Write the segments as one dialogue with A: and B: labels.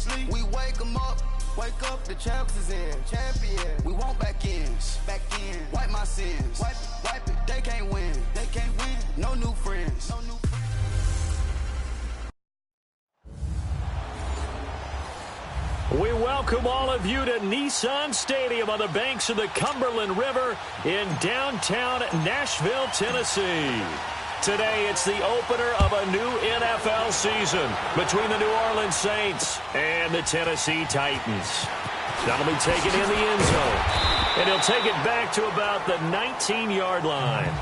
A: sleep. We wake them up. Wake up, the champs is in. Champion. We want back ends. Back in. Wipe my sins. Wipe it. They can't win. They can't win. No new friends. No new friends.
B: We welcome all of you to Nissan Stadium on the banks of the Cumberland River in downtown Nashville, Tennessee. Today, it's the opener of a new NFL season between the New Orleans Saints and the Tennessee Titans. That'll be taken in the end zone, and he'll take it back to about the 19-yard line.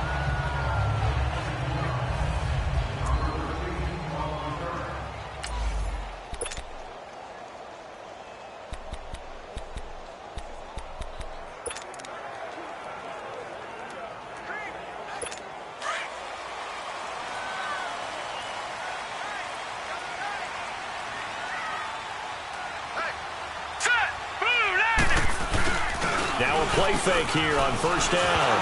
B: Now a play fake here on first down.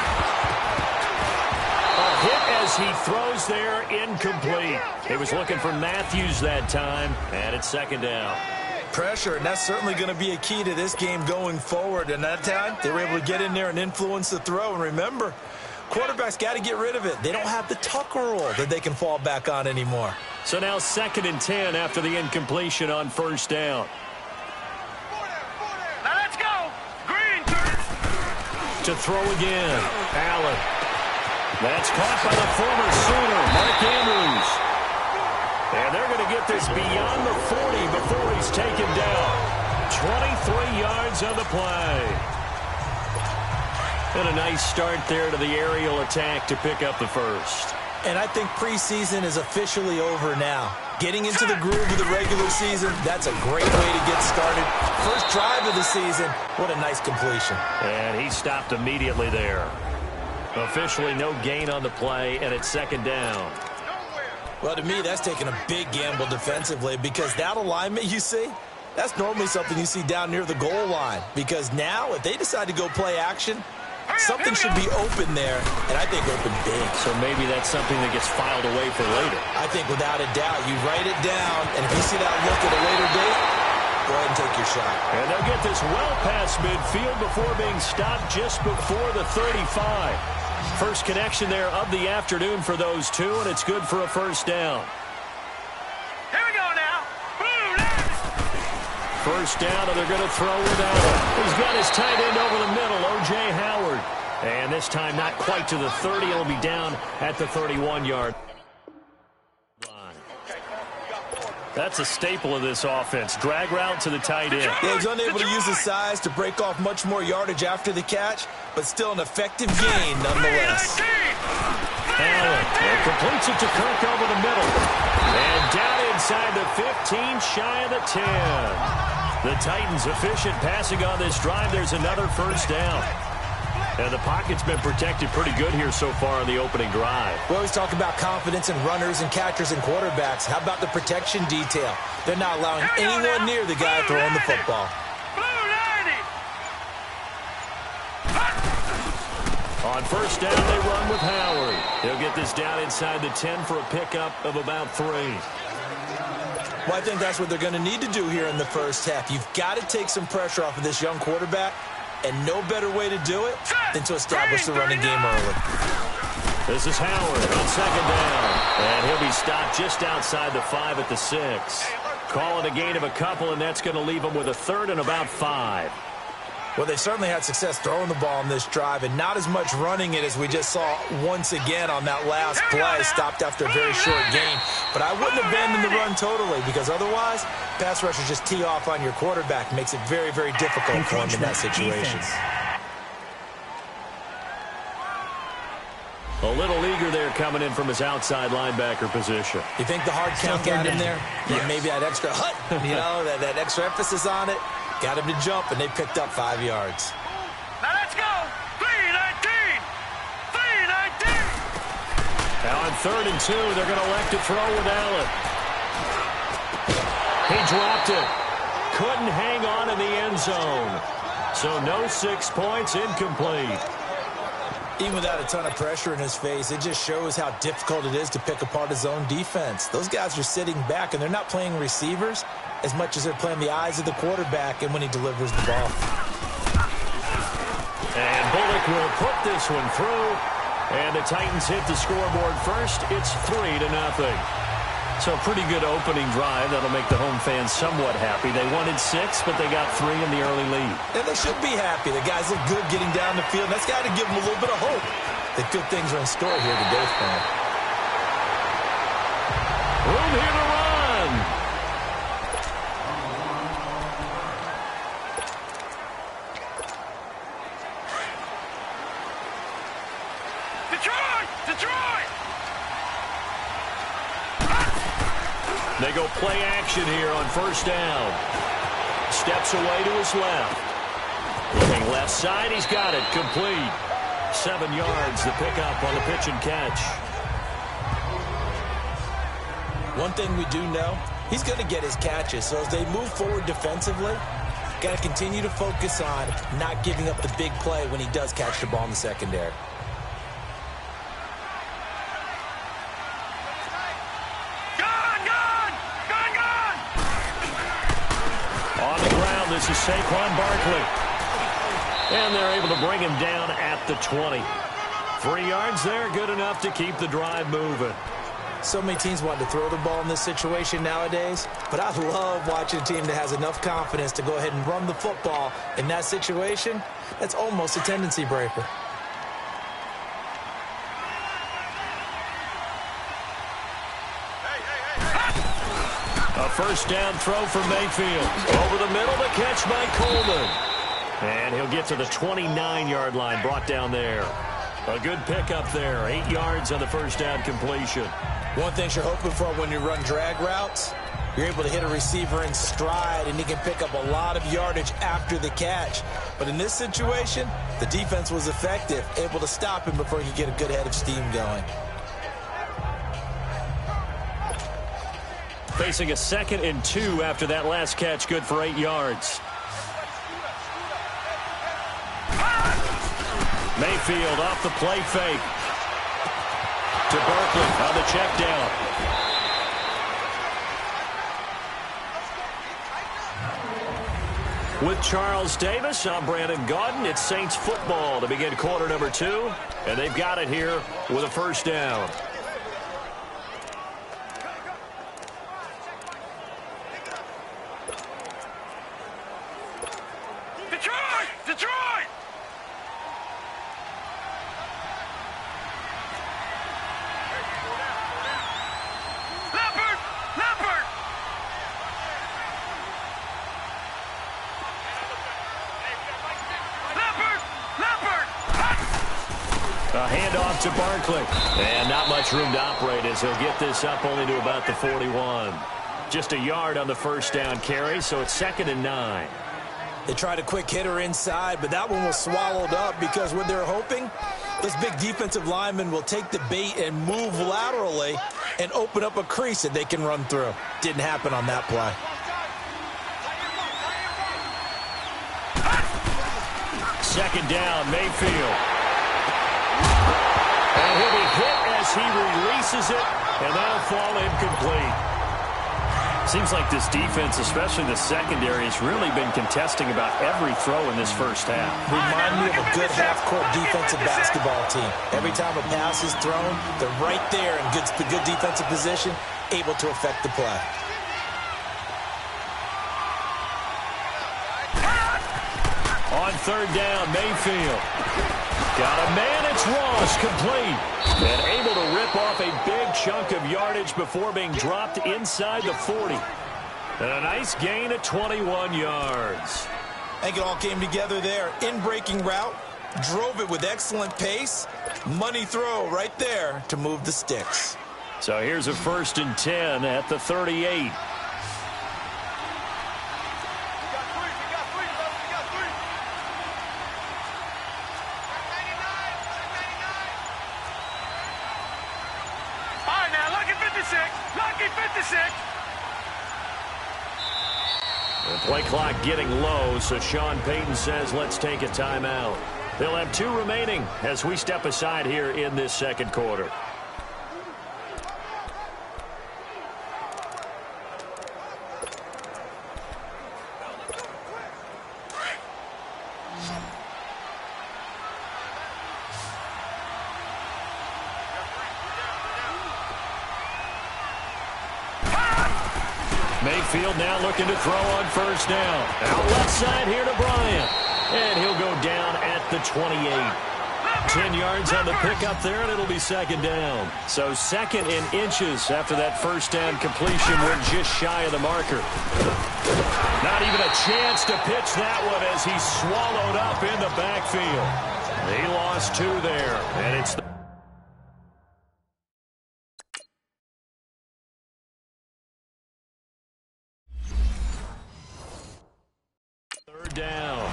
B: A hit as he throws there, incomplete. He was looking for Matthews that time, and it's second down.
C: Pressure, and that's certainly going to be a key to this game going forward. And that time, they were able to get in there and influence the throw. And remember, quarterbacks got to get rid of it. They don't have the Tucker rule that they can fall back on anymore.
B: So now 2nd and 10 after the incompletion on first down. To throw again. Allen. That's caught by the former Sooner, Mark Andrews. And they're going to get this beyond the 40 before he's taken down. 23 yards on the play. And a nice start there to the aerial attack to pick up the first.
C: And I think preseason is officially over now. Getting into the groove of the regular season, that's a great way to get started. First drive of the season, what a nice completion.
B: And he stopped immediately there. Officially no gain on the play, and it's second down.
C: Well, to me, that's taking a big gamble defensively because that alignment you see, that's normally something you see down near the goal line. Because now, if they decide to go play action, something should be open there, and I think open big.
B: So maybe that's something that gets filed away for later.
C: I think without a doubt, you write it down, and if you see that look at a later date, go ahead and take your shot.
B: And they'll get this well past midfield before being stopped just before the 35. First connection there of the afternoon for those two, and it's good for a first down.
D: Here we go now.
B: First down, and they're going to throw without it. He's got his tight end over the middle, O.J. Howard. And this time not quite to the 30. It'll be down at the 31-yard line. That's a staple of this offense. Drag route to the tight end.
C: Yeah, he's unable to use his size to break off much more yardage after the catch, but still an effective gain nonetheless.
B: Allen completes it to Kirk over the middle. And down inside the 15, shy of the 10. The Titans efficient passing on this drive. There's another first down. And the pocket's been protected pretty good here so far on the opening drive.
C: We always talk about confidence in runners and catchers and quarterbacks. How about the protection detail? They're not allowing anyone near the guy throwing the football.
B: On first down, they run with Howard. He'll get this down inside the 10 for a pickup of about 3.
C: Well, I think that's what they're going to need to do here in the first half. You've got to take some pressure off of this young quarterback, and no better way to do it than to establish the running game early.
B: This is Howard on second down, and he'll be stopped just outside the 5 at the 6. Calling a gain of a couple, and that's going to leave him with a 3rd and about 5.
C: Well, they certainly had success throwing the ball on this drive and not as much running it as we just saw once again on that last play, stopped after a very short gain. But I wouldn't abandon the run totally because otherwise, pass rushers just tee off on your quarterback. Makes it very, very difficult for him in that situation.
B: A little eager there coming in from his outside linebacker position.
C: You think the hard count got him there? Yeah, maybe that extra hut, that extra emphasis on it. Got him to jump, and they picked up 5 yards.
D: Now let's go. 3-19. 3-19.
B: Now on 3rd and 2, they're going to elect to throw with Allen. He dropped it. Couldn't hang on in the end zone. So no 6 points, incomplete.
C: Even without a ton of pressure in his face, it just shows how difficult it is to pick apart his own defense. Those guys are sitting back, and they're not playing receivers as much as they're playing the eyes of the quarterback and when he delivers the ball.
B: And Bullock will put this one through. And the Titans hit the scoreboard first. It's 3-0. So a pretty good opening drive. That'll make the home fans somewhat happy. They wanted 6, but they got 3 in the early lead.
C: And they should be happy. The guys look good getting down the field. That's got to give them a little bit of hope that good things are in store here today for them.
B: Room here to run.
D: Detroit! Detroit!
B: They go play action here on first down. Steps away to his left. Looking left side, he's got it. Complete. 7 yards, the pickup on the pitch and catch.
C: One thing we do know, he's going to get his catches. So as they move forward defensively, got to continue to focus on not giving up the big play when he does catch the ball in the secondary.
B: This is Saquon Barkley. And they're able to bring him down at the 20. 3 yards there, good enough to keep the drive moving.
C: So many teams want to throw the ball in this situation nowadays, but I love watching a team that has enough confidence to go ahead and run the football in that situation. That's almost a tendency breaker.
B: A first down throw for Mayfield. Over the middle, the catch by Coleman. And he'll get to the 29-yard line, brought down there. A good pickup there. 8 yards on the first down completion.
C: One thing you're hoping for when you run drag routes, you're able to hit a receiver in stride, and he can pick up a lot of yardage after the catch. But in this situation, the defense was effective, able to stop him before he could get a good head of steam going.
B: Facing a 2nd and 2 after that last catch, good for 8 yards. Mayfield off the play fake. To Barkley on the check down. With Charles Davis, I'm Brandon Gaudin. It's Saints football to begin quarter number 2. And they've got it here with a first down.
D: Detroit! Leopard! Leopard! Leopard! Leopard!
B: A handoff to Barkley. And not much room to operate as he'll get this up only to about the 41. Just a yard on the first down carry, so it's 2nd and 9.
C: They tried a quick hitter inside, but that one was swallowed up because what they're hoping, this big defensive lineman will take the bait and move laterally and open up a crease that they can run through. Didn't happen on that play.
B: Second down, Mayfield. And he'll be hit as he releases it, and that'll fall incomplete. Seems like this defense, especially the secondary, has really been contesting about every throw in this first half.
C: Remind me of a good half-court defensive basketball team. Every time a pass is thrown, they're right there in good defensive position, able to affect the play.
B: On third down, Mayfield. Got a man, it's Ross, complete. And able to rip off a big chunk of yardage before being dropped inside the 40. And a nice gain of 21 yards.
C: I think it all came together there. In-breaking route, drove it with excellent pace. Money throw right there to move the sticks.
B: So here's a 1st and 10 at the 38. The play clock getting low, so Sean Payton says let's take a timeout. They'll have 2 remaining as we step aside here in this second quarter. Mayfield now looking to throw on first down. Out left side here to Bryant. And he'll go down at the 28. 10 yards on the pickup there, and it'll be second down. So second in inches after that first down completion. Went just shy of the marker. Not even a chance to pitch that one as he's swallowed up in the backfield. He lost 2 there, and it's the third down.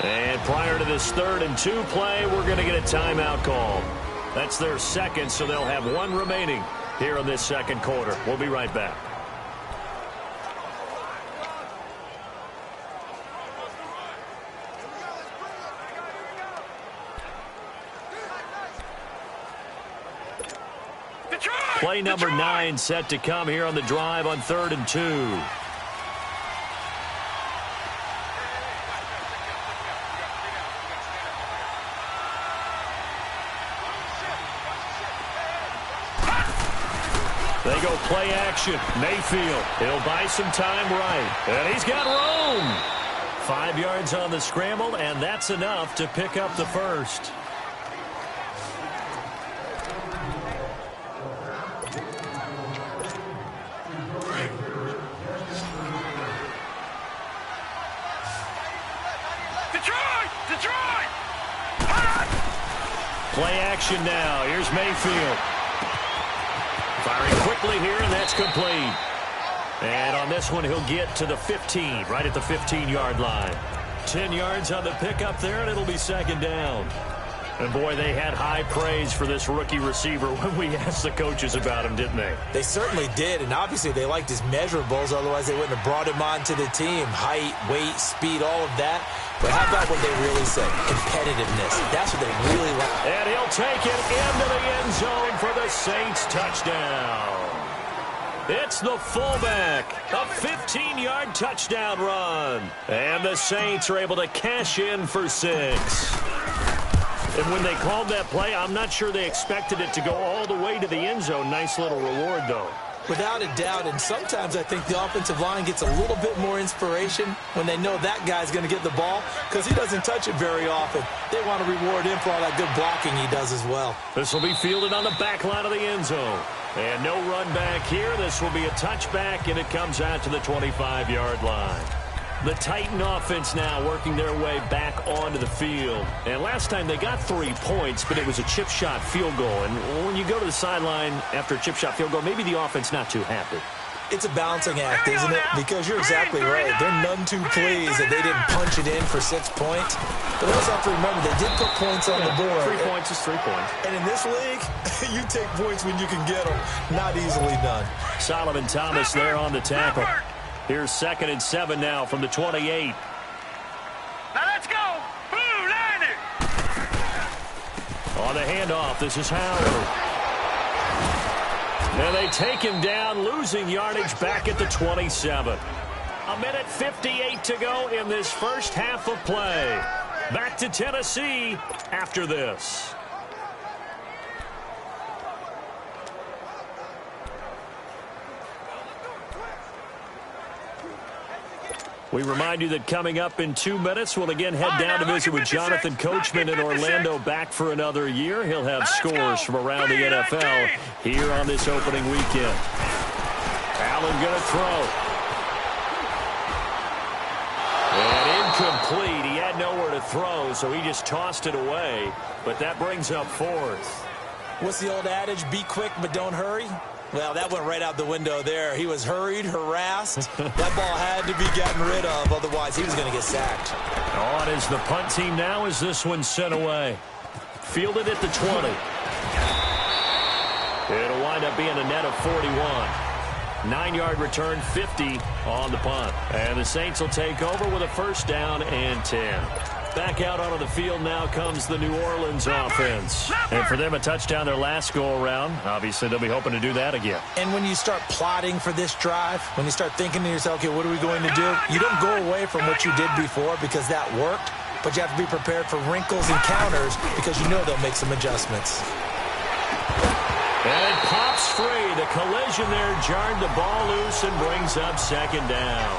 B: And prior to this 3rd and 2 play, we're going to get a timeout call. That's their second, so they'll have 1 remaining here in this second quarter. We'll be right back. Play number 9 set to come here on the drive on 3rd and 2. They go play action. Mayfield. He'll buy some time right. And he's got room. 5 yards on the scramble, and that's enough to pick up the first.
D: Detroit!
B: Play action now. Here's Mayfield. Firing quickly here, and that's complete. And on this one, he'll get to the 15, right at the 15-yard line. 10 yards on the pickup there, and it'll be second down. And, boy, they had high praise for this rookie receiver when we asked the coaches about him, didn't they?
C: They certainly did, and obviously they liked his measurables. Otherwise, they wouldn't have brought him onto the team. Height, weight, speed, all of that. But how about what they really said? Competitiveness. That's what they really like.
B: And he'll take it into the end zone for the Saints touchdown. It's the fullback. A 15-yard touchdown run. And the Saints are able to cash in for 6. And when they called that play, I'm not sure they expected it to go all the way to the end zone. Nice little reward, though.
C: Without a doubt, and sometimes I think the offensive line gets a little bit more inspiration when they know that guy's going to get the ball because he doesn't touch it very often. They want to reward him for all that good blocking he does as well.
B: This will be fielded on the back line of the end zone. And no run back here. This will be a touchback, and it comes out to the 25-yard line. The Titan offense now working their way back onto the field. And last time they got 3 points, but it was a chip shot field goal. And when you go to the sideline after a chip shot field goal, maybe the offense not too happy.
C: It's a balancing act, isn't it? Because you're exactly right. They're none too pleased that they didn't punch it in for 6 points. But they also have to remember they did put points on the board.
B: 3 points is 3 points.
C: And in this league, you take points when you can get them. Not easily done.
B: Solomon Thomas there on the tackle. Here's 2nd and 7 now from the 28.
D: Now let's go. Blue Niner.
B: On the handoff, this is Howard. And they take him down, losing yardage back at the 27. 1:58 to go in this first half of play. Back to Tennessee after this. We remind you that coming up in 2 minutes, we'll again head down to visit with Jonathan Coachman in Orlando, back for another year. He'll have scores from around the NFL here on this opening weekend. Allen going to throw. And incomplete. He had nowhere to throw, so he just tossed it away. But that brings up 4th.
C: What's the old adage? Be quick, but don't hurry. Well, that went right out the window there. He was hurried, harassed. That ball had to be gotten rid of, otherwise he was going to get sacked.
B: On is the punt team now as this one's sent away. Fielded at the 20. It'll wind up being a net of 41. 9-yard return, 50 on the punt. And the Saints will take over with a first down and 10. Back out onto the field now comes the New Orleans offense. And for them, a touchdown their last go-around. Obviously, they'll be hoping to do that again.
C: And when you start plotting for this drive, when you start thinking to yourself, okay, what are we going to do? You don't go away from what you did before because that worked, but you have to be prepared for wrinkles and counters because you know they'll make some adjustments.
B: And it pops free. The collision there jarred the ball loose and brings up second down.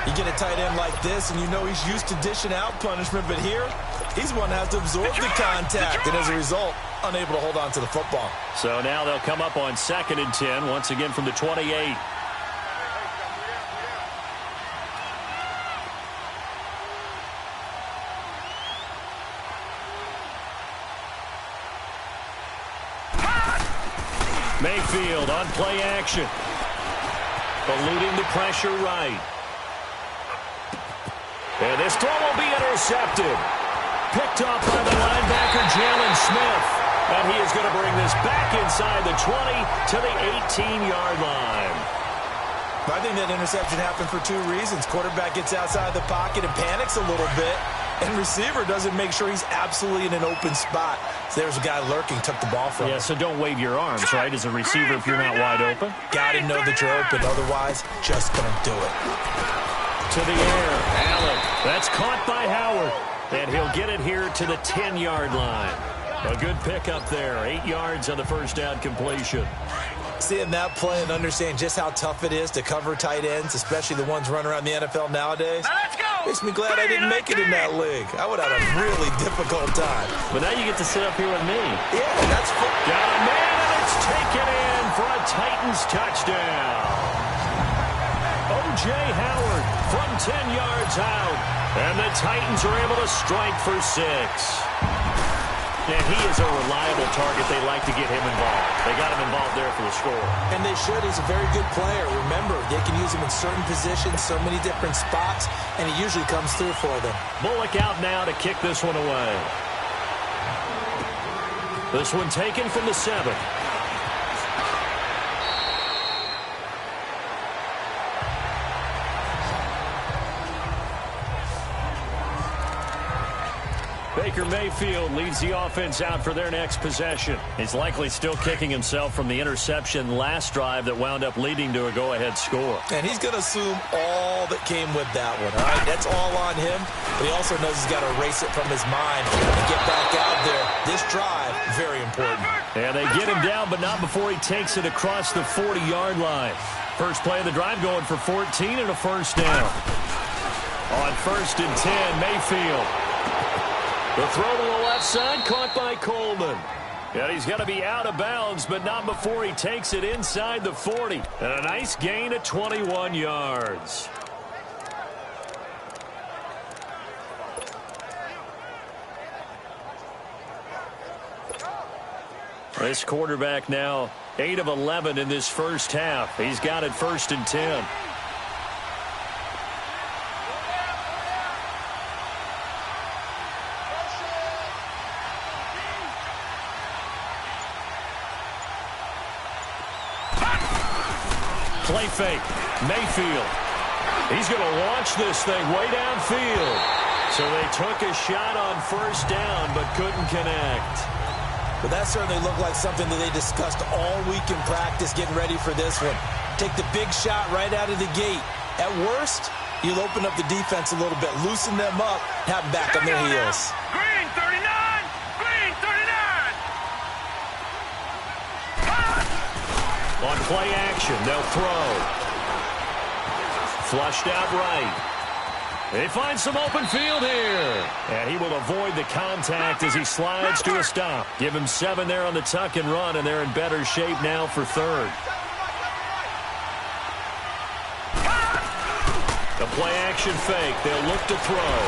C: You get a tight end like this, and you know he's used to dishing out punishment, but here, he's one that has to absorb the contact, and as a result, unable to hold on to the football.
B: So now they'll come up on 2nd and 10, once again from the 28. Mayfield on play action. Eluding the pressure right. And this throw will be intercepted. Picked off by the linebacker, Jalen Smith. And he is going to bring this back inside the 20 to the 18-yard line.
C: I think that interception happened for two reasons. Quarterback gets outside the pocket and panics a little bit. And receiver doesn't make sure he's absolutely in an open spot. So there's a guy lurking, took the ball from him.
B: Yeah, so don't wave your arms, right, as a receiver if you're not wide open.
C: Got to know that you're open. Otherwise, just don't do it.
B: To the air, Allen. That's caught by Howard. And he'll get it here to the 10-yard line. A good pickup there. 8 yards on the first down completion.
C: Seeing that play and understand just how tough it is to cover tight ends, especially the ones running around the NFL nowadays, makes me glad I didn't make it in that league. I would have had a really difficult time.
B: But now you get to sit up here with me.
C: Yeah, that's fun.
B: Got a man, and it's taken in for a Titans touchdown. O.J. Howard from 10 yards out. And the Titans are able to strike for 6. And he is a reliable target. They like to get him involved. They got him involved there for the score.
C: And they should. He's a very good player. Remember, they can use him in certain positions, so many different spots, and he usually comes through for them.
B: Bullock out now to kick this one away. This one taken from the 7. Baker Mayfield leads the offense out for their next possession. He's likely still kicking himself from the interception last drive that wound up leading to a go-ahead score.
C: And he's going to assume all that came with that one, all right? That's all on him, but he also knows he's got to erase it from his mind and get back out there. This drive, very important.
B: And they get him down, but not before he takes it across the 40-yard line. First play of the drive going for 14 and a first down. On 1st and 10, Mayfield. The throw to the left side, caught by Coleman. And he's got to be out of bounds, but not before he takes it inside the 40. And a nice gain of 21 yards. This quarterback now 8 of 11 in this first half. He's got it 1st and 10. Play fake. Mayfield. He's going to launch this thing way downfield. So they took a shot on 1st down but couldn't connect.
C: But that certainly looked like something that they discussed all week in practice getting ready for this one. Take the big shot right out of the gate. At worst, you'll open up the defense a little bit, loosen them up, have them back on their heels.
D: Green 39! Green 39!
B: On play action, they'll throw. Flushed out right. They find some open field here. And he will avoid the contact as he slides to a stop. Give him 7 there on the tuck and run, and they're in better shape now for 3rd. The play action fake. They'll look to throw.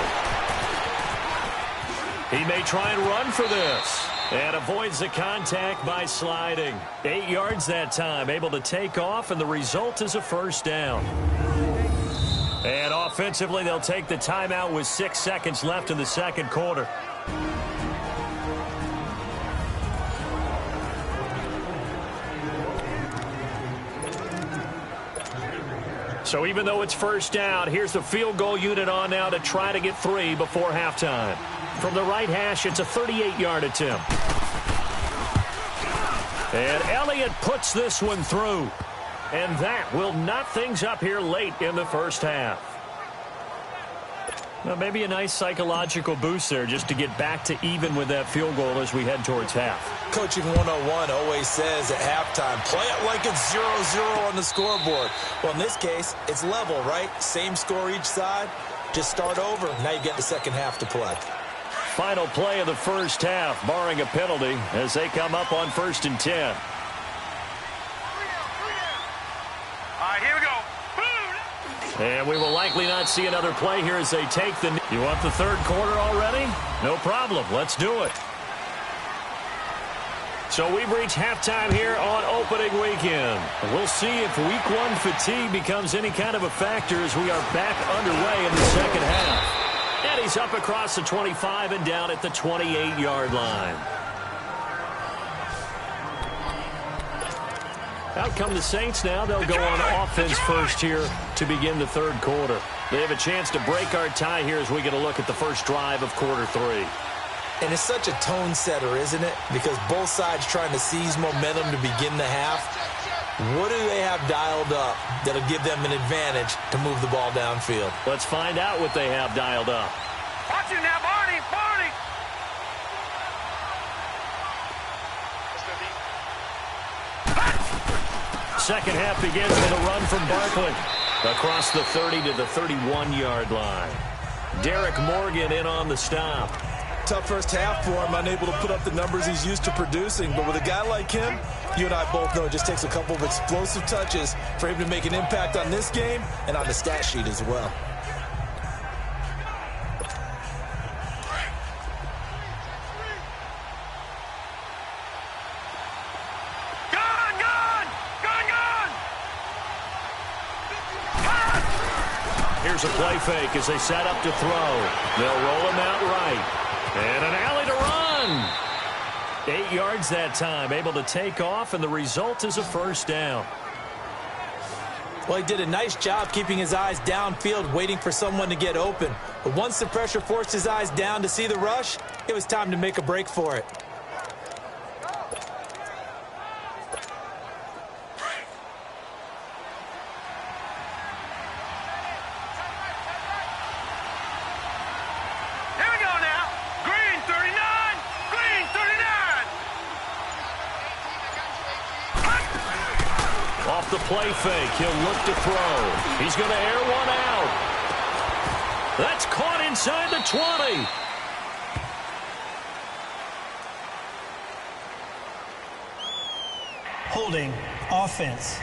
B: He may try and run for this. And avoids the contact by sliding. 8 yards that time, able to take off, and the result is a first down. And offensively, they'll take the timeout with 6 seconds left in the second quarter. So even though it's first down, here's the field goal unit on now to try to get 3 before halftime. From the right hash, it's a 38-yard attempt. And Elliott puts this one through. And that will knot things up here late in the first half. Well, maybe a nice psychological boost there just to get back to even with that field goal as we head towards half.
C: Coaching 101 always says at halftime, play it like it's 0-0 on the scoreboard. Well, in this case, it's level, right? Same score each side. Just start over. Now you get the second half to play.
B: Final play of the first half, barring a penalty, as they come up on 1st and 10.
D: All right, here we go.
B: And we will likely not see another play here as they take the... You want the third quarter already? No problem. Let's do it. So we've reached halftime here on opening weekend. We'll see if week 1 fatigue becomes any kind of a factor as we are back underway in the second half. And he's up across the 25 and down at the 28-yard line. Out come the Saints now. They'll go on offense first here to begin the third quarter. They have a chance to break our tie here as we get a look at the first drive of quarter 3.
C: And it's such a tone setter, isn't it? Because both sides trying to seize momentum to begin the half. What do they have dialed up that'll give them an advantage to move the ball downfield?
B: Let's find out what they have dialed up.
D: Watch it now, Barney. Barney.
B: Second half begins with a run from Barkley across the 30 to the 31-yard line. Derek Morgan in on the stop.
C: Tough first half for him, unable to put up the numbers he's used to producing. But with a guy like him, you and I both know it just takes a couple of explosive touches for him to make an impact on this game and on the stat sheet as well.
B: Here's a play fake as they set up to throw. They'll roll him out right. And an alley to run. 8 yards that time, able to take off, and the result is a first down.
C: Well, he did a nice job keeping his eyes downfield, waiting for someone to get open. But once the pressure forced his eyes down to see the rush, it was time to make a break for it.
B: The play fake. He'll look to throw. He's going to air one out. That's caught inside the 20.
E: Holding offense.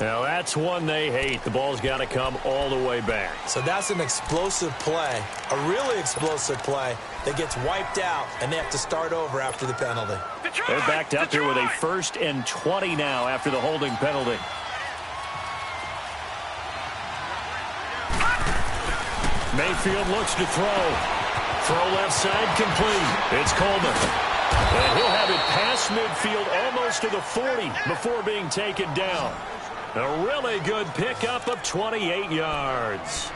B: Now that's one they hate. The ball's got to come all the way back.
C: So that's an explosive play, a really explosive play that gets wiped out, and they have to start over after the penalty.
B: They're backed up here with a 1st and 20 now after the holding penalty. Mayfield looks to throw. Throw left side complete. It's Coleman. And he'll have it past midfield almost to the 40 before being taken down. A really good pickup of 28 yards.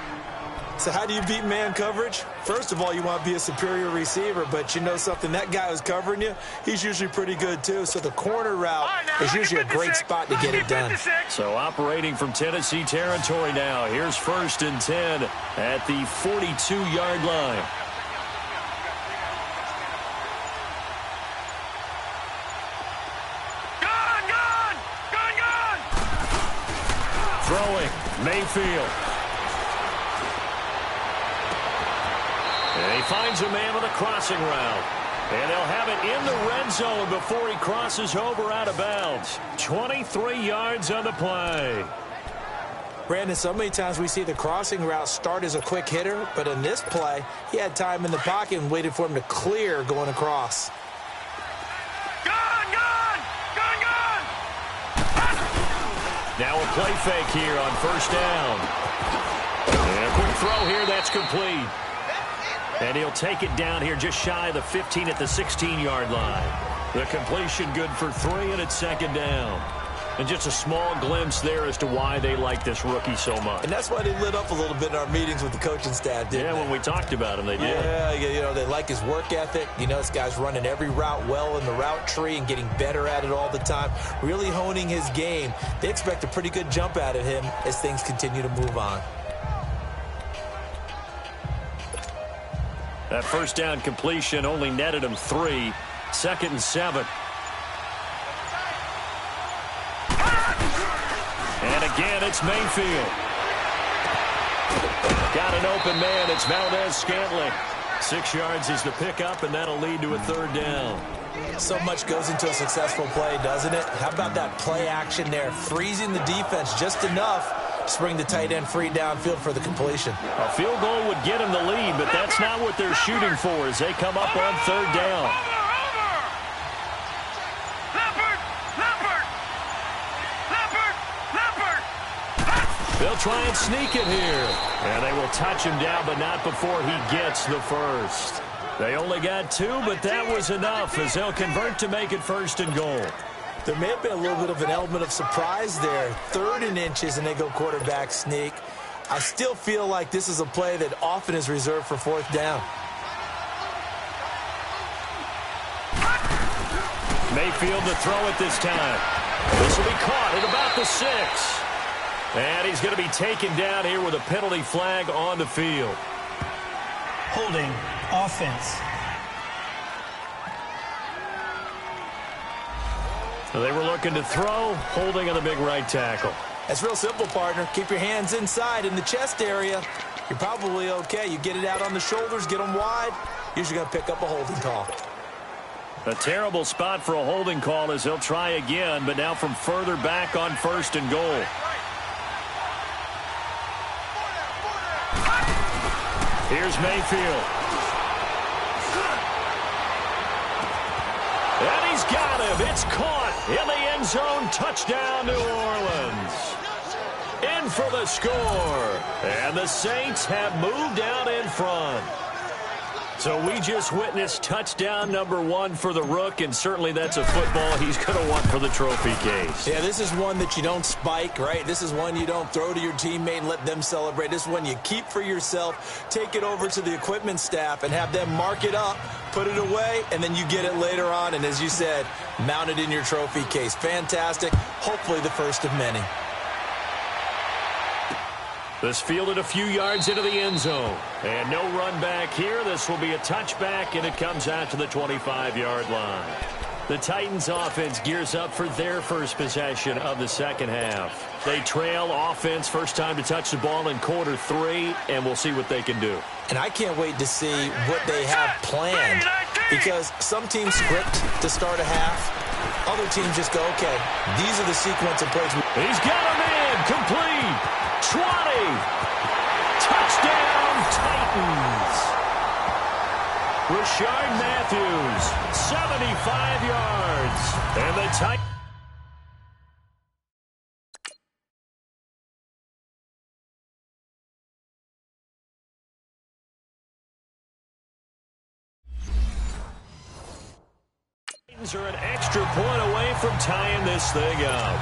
C: So how do you beat man coverage? First of all, you want to be a superior receiver, but you know something, that guy who's covering you, he's usually pretty good too. So the corner route is usually a great spot to get it done.
B: So operating from Tennessee territory now. Here's 1st and 10 at the 42-yard line. Throwing, Mayfield. And he finds a man with a crossing route. And they'll have it in the red zone before he crosses over out of bounds. 23 yards on the play.
C: Brandon, so many times we see the crossing route start as a quick hitter, but in this play, he had time in the pocket and waited for him to clear going across.
D: Gone!
B: Now a play fake here on first down. And a quick throw here, that's complete. And he'll take it down here just shy of the 15 at the 16-yard line. The completion good for 3, and it's second down. And just a small glimpse there as to why they like this rookie so much.
C: And that's why they lit up a little bit in our meetings with the coaching staff, didn't they?
B: When we talked about him, they did.
C: Yeah, you know, they like his work ethic. You know, this guy's running every route well in the route tree and getting better at it all the time, really honing his game. They expect a pretty good jump out of him as things continue to move on.
B: That first down completion only netted him 3. 2nd and 7. And again, it's Mayfield. Got an open man. It's Valdez-Scantling. 6 yards is the pickup, and that'll lead to a 3rd down.
C: So much goes into a successful play, doesn't it? How about that play action there? Freezing the defense just enough to bring the tight end free downfield for the completion.
B: A field goal would get them the lead, but that's not what they're shooting for as they come up on 3rd down. They'll try and sneak it here. And they will touch him down, but not before he gets the first. They only got 2, but that was enough as they'll convert to make it 1st and goal.
C: There may have been a little bit of an element of surprise there. 3rd and inches, and they go quarterback sneak. I still feel like this is a play that often is reserved for 4th down.
B: Mayfield to throw it this time. This will be caught at about the 6. And he's going to be taken down here with a penalty flag on the field.
E: Holding offense.
B: So they were looking to throw, holding on the big right tackle.
C: That's real simple, partner. Keep your hands inside in the chest area. You're probably okay. You get it out on the shoulders, get them wide. Usually going to pick up a holding call.
B: A terrible spot for a holding call as they'll try again, but now from further back on 1st and goal. Here's Mayfield. And he's got him. It's caught in the end zone. Touchdown, New Orleans. In for the score. And the Saints have moved out in front. So we just witnessed touchdown number 1 for the Rook, and certainly that's a football he's going to want for the trophy case.
C: Yeah, this is one that you don't spike, right? This is one you don't throw to your teammate and let them celebrate. This is one you keep for yourself, take it over to the equipment staff, and have them mark it up, put it away, and then you get it later on, and as you said, mount it in your trophy case. Fantastic. Hopefully the first of many.
B: This fielded a few yards into the end zone. And no run back here. This will be a touchback, and it comes out to the 25-yard line. The Titans offense gears up for their first possession of the second half. They trail offense, first time to touch the ball in quarter 3, and we'll see what they can do.
C: And I can't wait to see what they have planned, because some teams script to start a half. Other teams just go, okay, these are the sequence of plays.
B: He's got him in, complete. 20. Touchdown, Titans. Rashard Matthews, 75 yards. And the Titans. Are an extra point away from tying this thing up.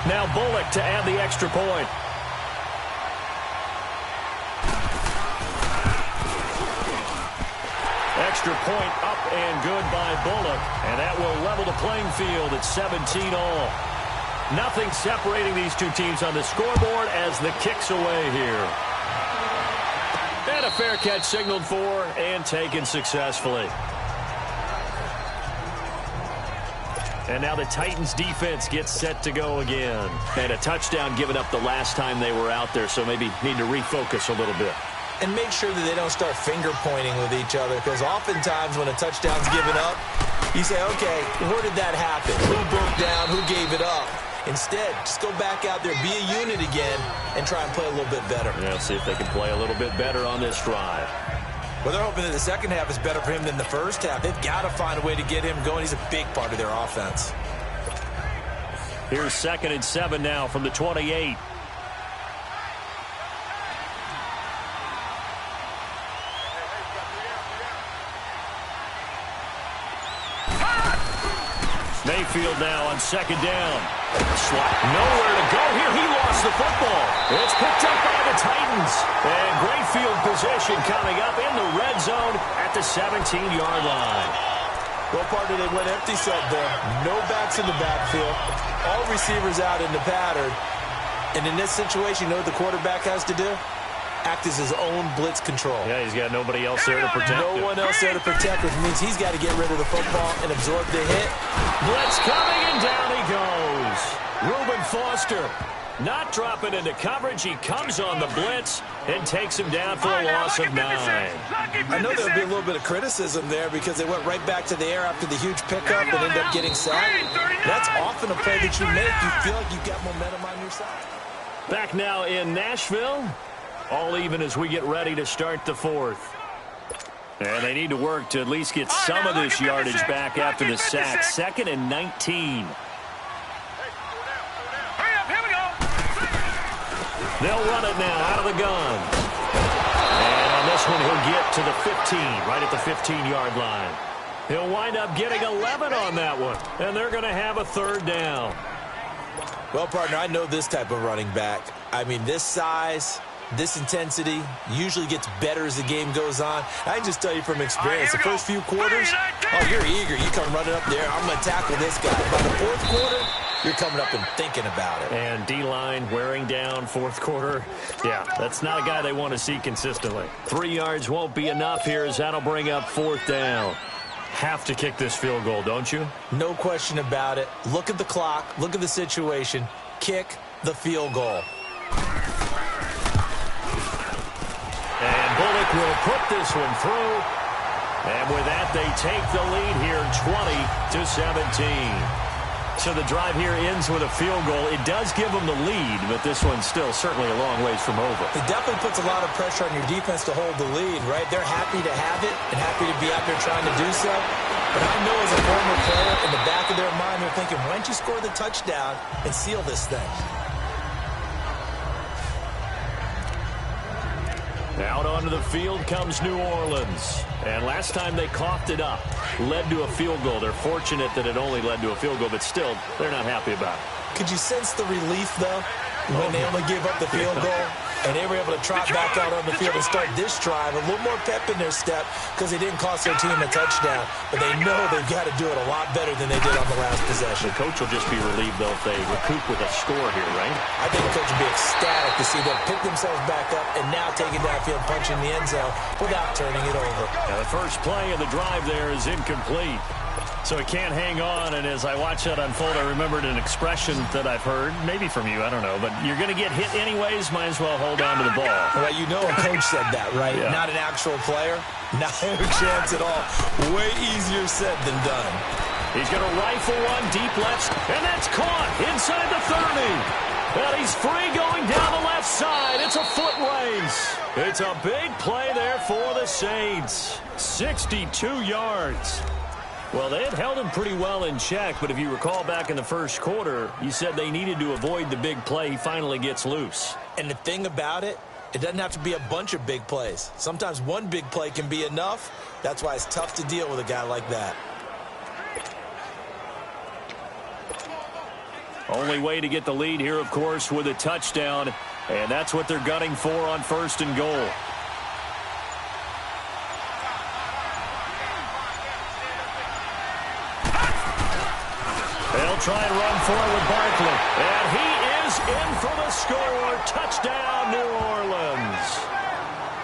B: Now Bullock to add the extra point. Extra point up and good by Bullock. And that will level the playing field at 17-all. Nothing separating these two teams on the scoreboard as the kick's away here. And a fair catch signaled for and taken successfully. And now the Titans defense gets set to go again. And a touchdown given up the last time they were out there, so maybe need to refocus a little bit.
C: And make sure that they don't start finger pointing with each other, because oftentimes when a touchdown's given up, you say, okay, where did that happen? Who broke down? Who gave it up? Instead, just go back out there, be a unit again, and try and play a little bit better.
B: Yeah, see if they can play a little bit better on this drive.
C: Well, they're hoping that the second half is better for him than the first half. They've got to find a way to get him going. He's a big part of their offense.
B: Here's 2nd and 7 now from the 28. Mayfield now on 2nd down. Nowhere to go here. He lost the football. It's picked up by the Titans. And great field position coming up in the red zone at the 17-yard line.
C: Well, partner, they went empty set there. No backs in the backfield. All receivers out in the pattern. And in this situation, you know what the quarterback has to do? Act as his own blitz control.
B: Yeah, he's got nobody else there to protect him.
C: No one else there to protect, which means he's got to get rid of the football and absorb the hit.
B: Blitz coming, and down he goes. Reuben Foster not dropping into coverage. He comes on the blitz and takes him down for a loss of 9.
C: I know there'll be a little bit of criticism there because they went right back to the air after the huge pickup and ended up getting sacked. That's often a play that you make. You feel like you've got momentum on your side.
B: Back now in Nashville. All even as we get ready to start the 4th. And they need to work to at least get some of this yardage back after the sack. 2nd and 19. They'll run it now out of the gun. And on this one, he'll get to the 15, right at the 15-yard line. He'll wind up getting 11 on that one. And they're going to have a 3rd down.
C: Well, partner, I know this type of running back. I mean, this size, this intensity usually gets better as the game goes on. I can just tell you from experience, the first few quarters, oh, you're eager. You come running up there. I'm going to tackle this guy. By the 4th quarter, you're coming up and thinking about it.
B: And D-line wearing down 4th quarter. Yeah, that's not a guy they want to see consistently. 3 yards won't be enough here as that'll bring up 4th down. Have to kick this field goal, don't you?
C: No question about it. Look at the clock. Look at the situation. Kick the field goal.
B: And Bullock will put this one through. And with that, they take the lead here 20-17. So the drive here ends with a field goal. It does give them the lead, but this one's still certainly a long ways from over.
C: It definitely puts a lot of pressure on your defense to hold the lead, right? They're happy to have it and happy to be out there trying to do so. But I know as a former player, in the back of their mind, they're thinking, why don't you score the touchdown and seal this thing?
B: Out onto the field comes New Orleans. And last time they coughed it up, led to a field goal. They're fortunate that it only led to a field goal, but still, they're not happy about it.
C: Could you sense the relief, though, when they only gave up the field goal? And they were able to trot back out on the field and start this drive. A little more pep in their step because they didn't cost their team a touchdown. But they know they've got to do it a lot better than they did on the last possession.
B: The coach will just be relieved, though, if they recoup with a score here, right?
C: I think the coach will be ecstatic to see them pick themselves back up and now take it downfield, punching the end zone without turning it over.
B: Now, the first play of the drive there is incomplete. So it can't hang on, and as I watch that unfold, I remembered an expression that I've heard, maybe from you, I don't know, but you're going to get hit anyways, might as well hold on to the ball.
C: Well, you know a coach said that, right?
B: Yeah.
C: Not an actual player. Not a chance at all. Way easier said than done.
B: He's going to rifle one deep left, and that's caught inside the 30. And he's free going down the left side. It's a foot race. It's a big play there for the Saints. 62 yards. Well, they had held him pretty well in check, but if you recall back in the first quarter, you said they needed to avoid the big play. He finally gets loose.
C: And the thing about it, it doesn't have to be a bunch of big plays. Sometimes one big play can be enough. That's why it's tough to deal with a guy like that.
B: Only way to get the lead here, of course, with a touchdown, and that's what they're gunning for on 1st and goal. They'll try and run forward with Barkley. And he is in for the score. Touchdown, New Orleans.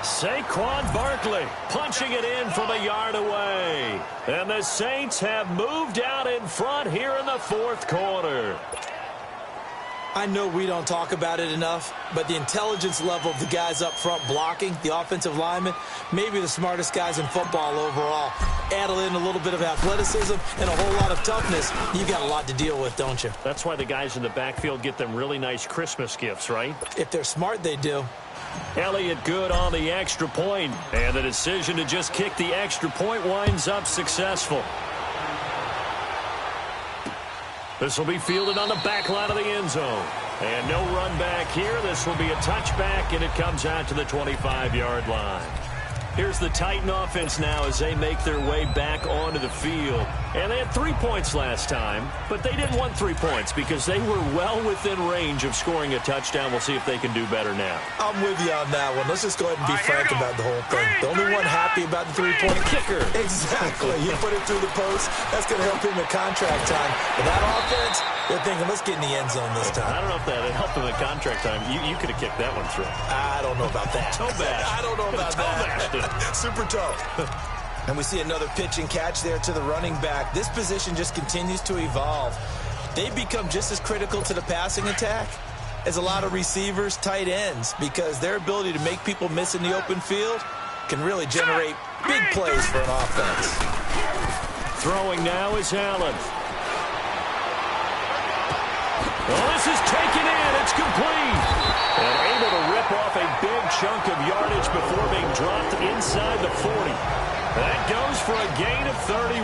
B: Saquon Barkley punching it in from a yard away. And the Saints have moved out in front here in the 4th quarter.
C: I know we don't talk about it enough, but the intelligence level of the guys up front blocking, the offensive linemen, maybe the smartest guys in football overall. Add in a little bit of athleticism and a whole lot of toughness, you got a lot to deal with, don't you?
B: That's why the guys in the backfield get them really nice Christmas gifts, right?
C: If they're smart, they do.
B: Elliott good on the extra point, and the decision to just kick the extra point winds up successful. This will be fielded on the back line of the end zone. And no run back here. This will be a touchback, and it comes out to the 25-yard line. Here's the Titan offense now as they make their way back onto the field. And they had 3 points last time, but they didn't want 3 points because they were well within range of scoring a touchdown. We'll see if they can do better now.
C: I'm with you on that one. Let's just go ahead and be frank about the whole thing. The only one happy about the three-point
B: kicker.
C: Exactly. You put it through the post. That's going to help him at contract time. But that offense, they're thinking, let's get in the end zone this time.
B: I don't know if that helped him at contract time. You could have kicked that one through.
C: I don't know about that.
B: Toe bash.
C: I don't know about that. Super tough. And we see another pitch and catch there to the running back. This position just continues to evolve. They become just as critical to the passing attack as a lot of receivers, tight ends, because their ability to make people miss in the open field can really generate big plays for an offense.
B: Throwing now is Allen. Well, this is taken in. It's complete. And able to rip off a big chunk of yardage before being dropped inside the 40. That goes for a gain of 31.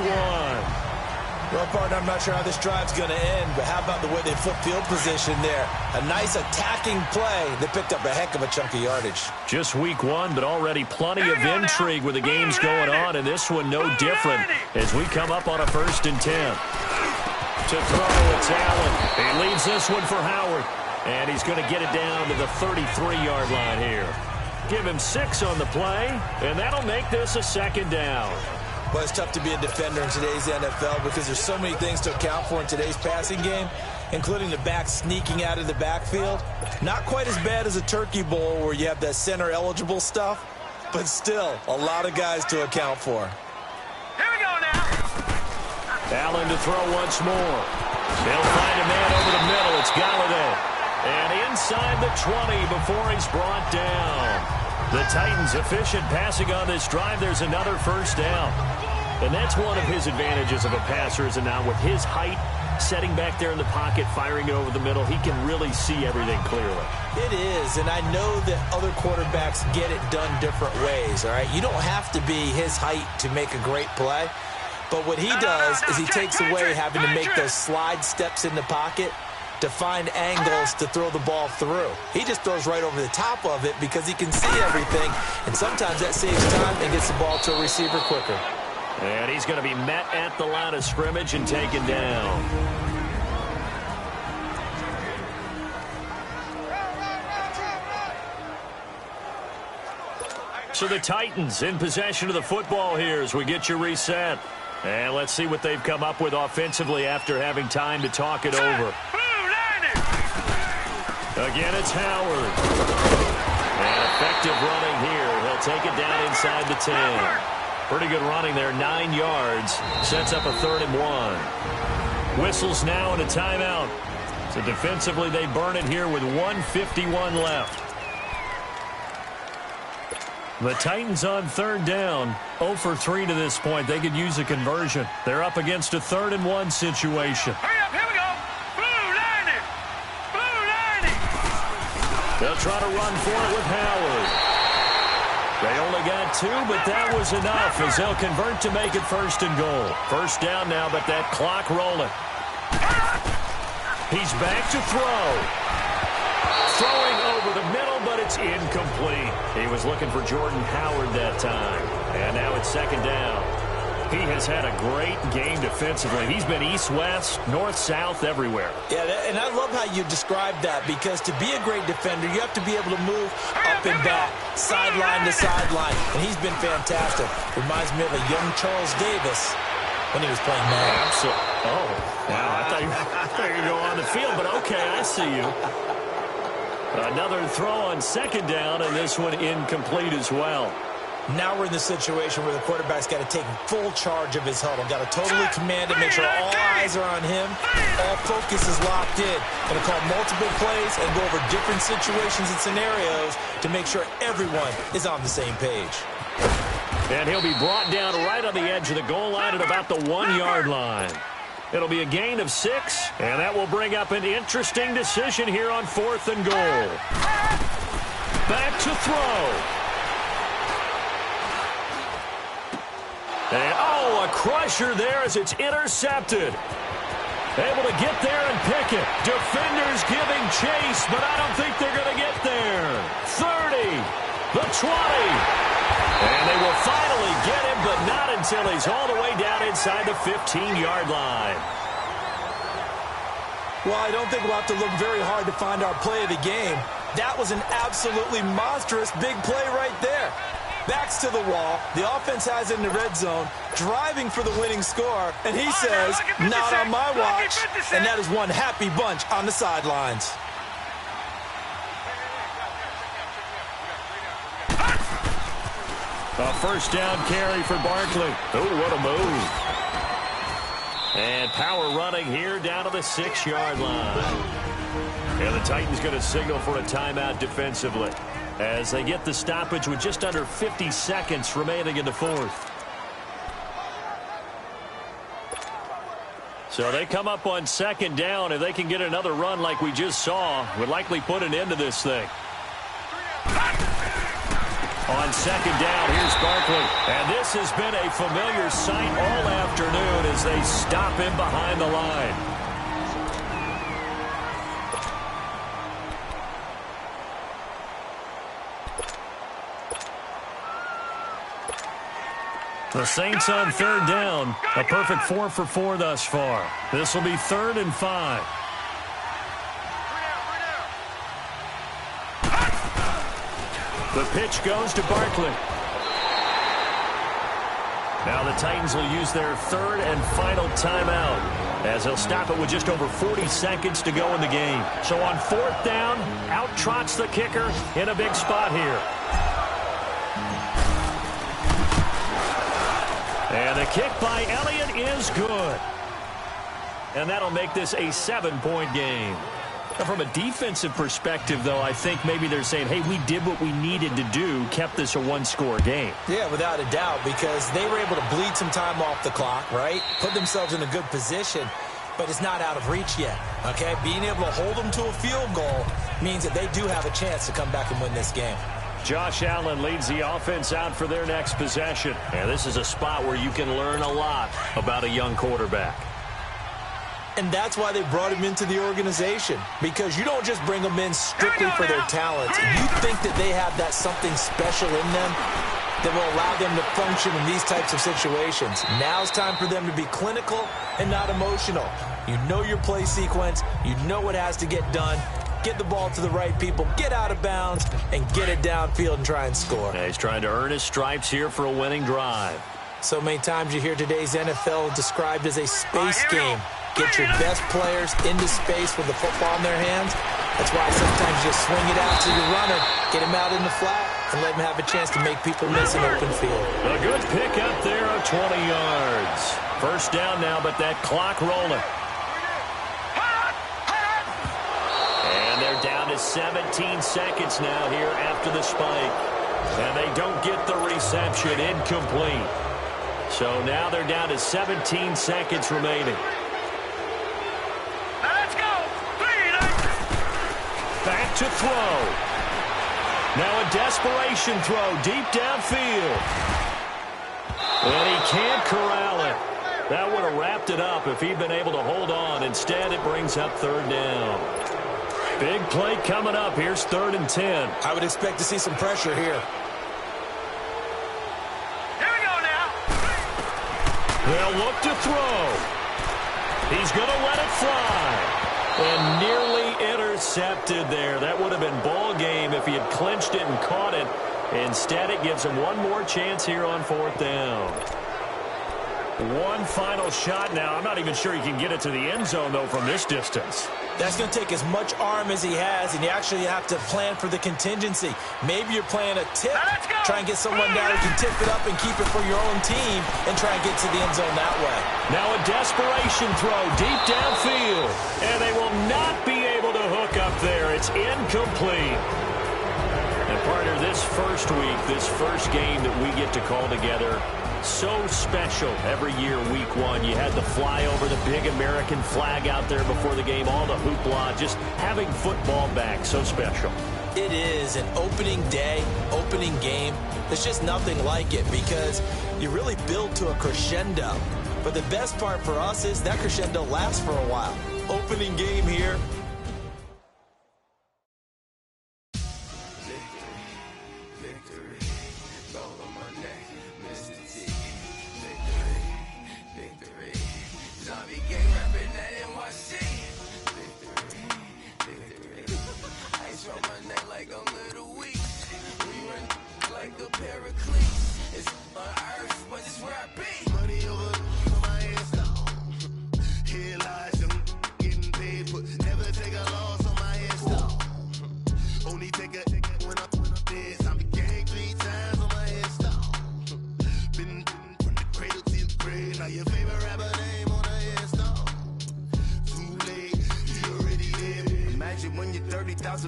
C: Well, partner, I'm not sure how this drive's going to end, but how about the way they flip field position there? A nice attacking play that picked up a heck of a chunk of yardage.
B: Just week one, but already plenty of intrigue with the games going on, and this one no different as we come up on a 1st and 10. To throw, it's Allen. He leads this one for Howard. And he's going to get it down to the 33-yard line here. Give him 6 on the play, and that'll make this a 2nd down.
C: Well, it's tough to be a defender in today's NFL because there's so many things to account for in today's passing game, including the back sneaking out of the backfield. Not quite as bad as a turkey bowl where you have that center-eligible stuff, but still a lot of guys to account for.
D: Here we go now.
B: Allen to throw once more. They'll find a man over the middle. It's Galladay. And inside the 20 before he's brought down. The Titans efficient passing on this drive. There's another 1st down. And that's one of his advantages of a passer, is now with his height, setting back there in the pocket, firing it over the middle, he can really see everything clearly.
C: It is, and I know that other quarterbacks get it done different ways, all right? You don't have to be his height to make a great play. But what he does is he takes away having to make those slide steps in the pocket to find angles to throw the ball through. He just throws right over the top of it because he can see everything, and sometimes that saves time and gets the ball to a receiver quicker.
B: And he's going to be met at the line of scrimmage and taken down. So the Titans in possession of the football here as we get you reset. And let's see what they've come up with offensively after having time to talk it over. Again, it's Howard. And effective running here. He'll take it down inside the 10. Pretty good running there, 9 yards. Sets up a 3rd and 1. Whistles now and a timeout. So defensively, they burn it here with 1:51 left. The Titans on 3rd down, 0 for 3 to this point. They could use a conversion. They're up against a 3rd and 1 situation.
D: Hurry up, here we go. Blue lining. Blue lining.
B: They'll try to run for it with Howard. They only got 2, but that was enough as they'll convert to make it 1st and goal. 1st down now, but that clock rolling. He's back to throw. Throwing over the middle, but it's incomplete. He was looking for Jordan Howard that time. And now it's 2nd down. He has had a great game defensively. He's been east-west, north-south, everywhere.
C: Yeah, and I love how you described that, because to be a great defender, you have to be able to move up and back, sideline to sideline, and he's been fantastic. Reminds me of a young Charles Davis when he was playing man.
B: Absolutely. Oh, wow, I thought you were going to go on the field, but okay, I see you. Another throw on 2nd down, and this one incomplete as well.
C: Now we're in the situation where the quarterback's got to take full charge of his huddle. Got to totally command it, make sure all eyes are on him. All focus is locked in. Going to call multiple plays and go over different situations and scenarios to make sure everyone is on the same page.
B: And he'll be brought down right on the edge of the goal line at about the 1-yard line. It'll be a gain of 6, and that will bring up an interesting decision here on 4th and goal. Back to throw. And, a crusher there as it's intercepted. Able to get there and pick it. Defenders giving chase, but I don't think they're going to get there. 30, the 20. And they will finally get him, but not until he's all the way down inside the 15-yard line.
C: Well, I don't think we'll have to look very hard to find our play of the game. That was an absolutely monstrous big play right there. Backs to the wall. The offense has it in the red zone, driving for the winning score, and he says, not on my watch. And that is one happy bunch on the sidelines.
B: A first down carry for Barkley. Oh, what a move. And power running here down to the 6-yard line. And the Titans going to signal for a timeout defensively as they get the stoppage with just under 50 seconds remaining in the 4th. So they come up on 2nd down. If they can get another run like we just saw, would likely put an end to this thing. On 2nd down, here's Barkley. And this has been a familiar sight all afternoon as they stop him behind the line. The Saints on 3rd down. A perfect 4 for 4 thus far. This will be 3rd and 5. The pitch goes to Barkley. Now the Titans will use their 3rd and final timeout as they'll stop it with just over 40 seconds to go in the game. So on 4th down, out trots the kicker in a big spot here. And the kick by Elliott is good. And that'll make this a 7-point game. Now, from a defensive perspective, though, I think maybe they're saying, hey, we did what we needed to do, kept this a 1-score game.
C: Yeah, without a doubt, because they were able to bleed some time off the clock, right? Put themselves in a good position, but it's not out of reach yet, okay? Being able to hold them to a field goal means that they do have a chance to come back and win this game.
B: Josh Allen leads the offense out for their next possession. And this is a spot where you can learn a lot about a young quarterback.
C: And that's why they brought him into the organization, because you don't just bring them in strictly for their talent. You think that they have that something special in them that will allow them to function in these types of situations. Now it's time for them to be clinical and not emotional. You know your play sequence. You know what has to get done. Get the ball to the right people, get out of bounds, and get it downfield and try and score.
B: Yeah, he's trying to earn his stripes here for a winning drive.
C: So many times you hear today's NFL described as a space game. Get your best players into space with the football in their hands. That's why sometimes you just swing it out to your runner, get him out in the flat, and let him have a chance to make people miss an open field.
B: A good pick up there of 20 yards. First down now, but that clock rolling. And they're down to 17 seconds now here after the spike. And they don't get the reception. Incomplete. So now they're down to 17 seconds remaining. Back to throw. Now a desperation throw deep downfield. And he can't corral it. That would have wrapped it up if he'd been able to hold on. Instead, it brings up 3rd down. Big play coming up. Here's 3rd and 10.
C: I would expect to see some pressure here.
D: Here we go now.
B: They'll look to throw. He's going to let it fly. And nearly intercepted there. That would have been ball game if he had clinched it and caught it. Instead, it gives him one more chance here on 4th down. One final shot now. I'm not even sure he can get it to the end zone, though, from this distance.
C: That's going to take as much arm as he has, and you actually have to plan for the contingency. Maybe you're playing a tip, try and get someone down who can tip it up and keep it for your own team and try and get to the end zone that way.
B: Now a desperation throw deep downfield, and they will not be able to hook up there. It's incomplete. And partner, this first week, this first game that we get to call together, so special every year, week one. You had the flyover, the big American flag out there before the game, all the hoopla, just having football back, so special.
C: It is an opening day, opening game. There's just nothing like it because you really build to a crescendo. But the best part for us is that crescendo lasts for a while. Opening game here.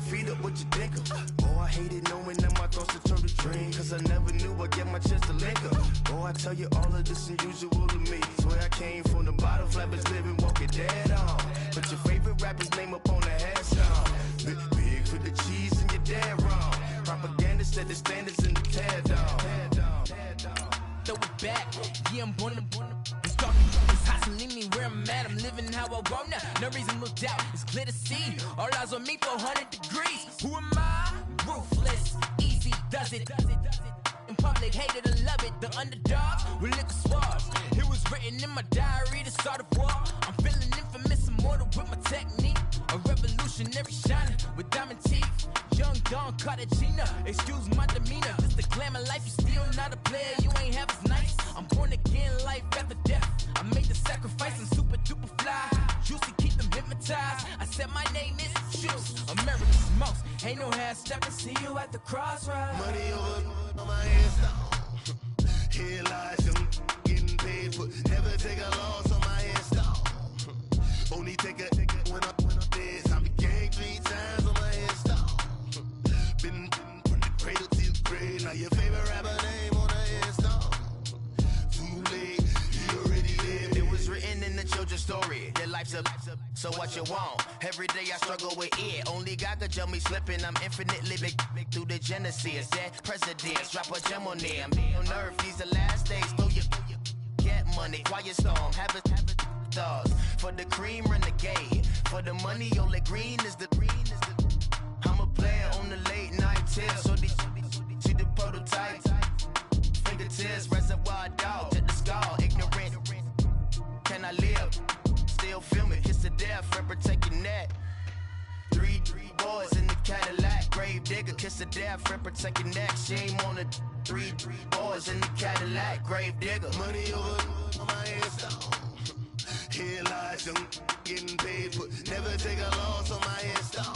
A: Feet up, what you think of? Oh, I hated knowing that my thoughts would turn to dream, cause I never knew I'd get my chance to link up. Oh, I tell you all of this unusual to me. Swear I came from the bottom, flappers living, walking dead on. Put your favorite rapper's name up on the headshot. Big for the cheese and you're dead wrong. Propaganda set the standards in the tear down.
F: Throw it back, yeah, I'm born to it's hustling me where I'm at. I'm living how I want now. No reason to look out, it's clear to see. All eyes on me for 100 degrees. Who am I? Ruthless, easy does it. In public, hated or love it. The underdogs with liquor swabs. It was written in my diary to start a war. I'm feeling infamous, immortal with my technique. A revolutionary shining with diamond teeth. Young Don Cartagena, excuse my demeanor. This the glamour life, you still not a player. You ain't half as nice. I'm born again, life after death. I made the sacrifice, I'm super duper fly. Juicy, keep them hypnotized. I said my name is Juice, America's most. Ain't no half stepping, see you at the crossroads.
A: Money over on my hands down. Here lies young, getting paid for. Never take a loss on my hands down. Only take a when I'm dead. I be gang 3 times on my hands down. Been from the cradle to the grave. Now your favorite rapper name on the hands down. Too late, you already lived. It was written in the children's story. Their life's a so what you want? Every day I struggle with it. Only God could jump me slipping. I'm infinitely big through the genesis. That presidents drop a gem on them. On earth, these the last days. Throw your get money. Quiet storm. Have it thoughts. For the cream, renegade. For the money, only green is the I'm a player on the late night tip. So see the prototype. Fingertips, reservoir dog. To the skull, ignorant. Can I live? Still film it, kiss to death, forever taking that. Three boys in the Cadillac, grave digger, kiss to death, forever taking that. Shame on the three boys in the Cadillac, grave digger. Money over on my hands down. Here lies young, getting paid for. Never take a loss on my hands down.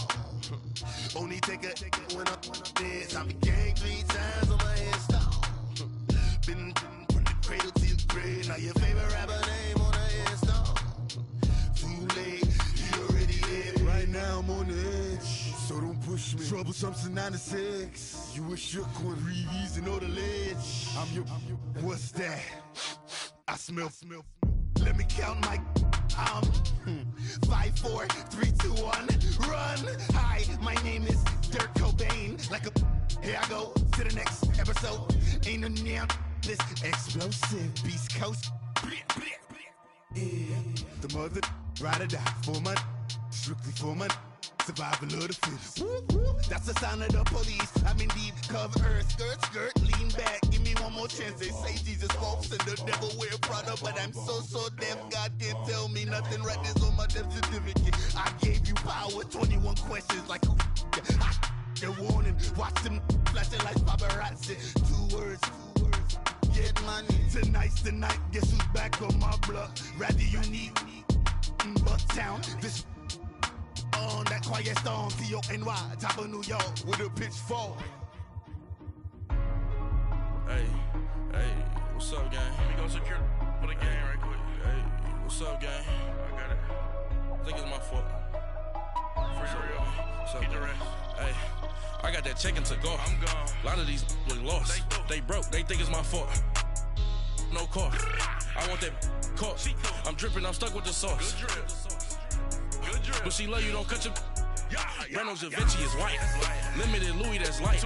A: Only take a when I'm dead. I be gang 3 times on my hands down. Been from the cradle to the grave. Now your favorite rapper name on the hands down. Too late, you already lived. Right now I'm on the edge, so don't push me. Troublesome since 96. You a shook one, breeze and know the ledge. I'm your, what's that? I smell. Let me count my 5, 4, 3, 2, 1, run. Hi, my name is Dirk Cobain. Like a, here I go to the next episode. Ain't no damn this explosive Beast Coast. Yeah. The mother ride or die for my strictly for my survival of the fittest. That's the sound of the police. I'm indeed cover skirt, lean back. Give me one more chance. They say Jesus walks and the devil wear Prada, but I'm so deaf. God can't tell me nothing. Right there's on my death certificate. I gave you power. 21 questions like who? They're warning. Watch them flashing like paparazzi. 2 words. Get money. Tonight's the night. Guess who's back on my block? Rather unique. Bucktown. This on that quiet storm, T-O-N-Y, top of New York with a pitchfork.
G: Hey, what's up, gang? We gonna secure for the game right quick. Hey, what's up, gang? I got it. I think it's my fault. For real. What's up, get the rest. Hey, I got that check-in to go. I'm gone. A lot of these look lost. They broke. They think it's my fault. No car. I want that caught. I'm dripping. I'm stuck with the sauce. Good drip. But she love you. Don't cut your. Reynolds Da Vinci is white. Limited Louis, that's light.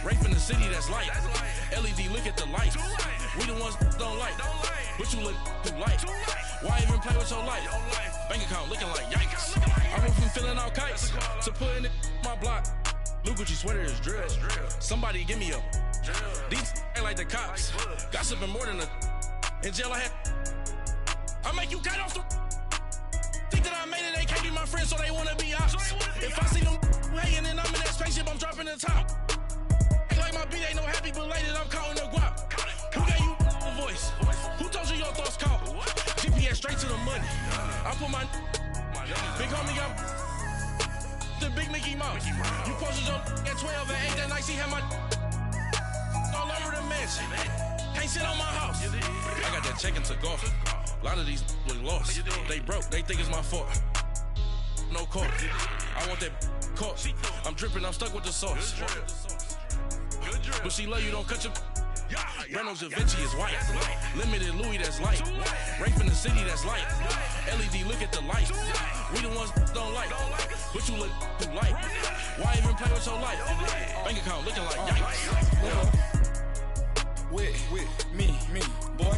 G: Rape in the city, that's light. LED, look at the lights. We the ones don't like. But you look too light. Why even play with your life? Bank account looking like yikes. I went from filling out kites to putting it in my block. Blue Gucci sweater is drill. Somebody give me a. These ain't like the cops. Gossiping more than a. In jail I had. I make you cut off the. Think that I made it, they can't be my friends, so they wanna be ops. If I see them hanging and I'm in that spaceship, I'm dropping the top. Act like my beat ain't no happy belated, I'm counting the guap. Who gave you a voice? Who told you your thoughts count? GPS straight to the money. I put my big homie got the big Mickey Mouse. You posted your at 12 and 8 that night, she had my all over the mansion. Can't sit on my house. I got that check-in to go. A lot of these look lost. They broke. They think it's my fault. No car. I want that caught. I'm dripping. I'm stuck with the sauce. But she love you. Don't cut your. Reynolds Da Vinci is white. Limited Louis, that's light. Rape in the city, that's light. LED, look at the lights. We the ones don't like. But you look too light. Why even play with your life? Bank account looking like yikes.
H: With me, boy.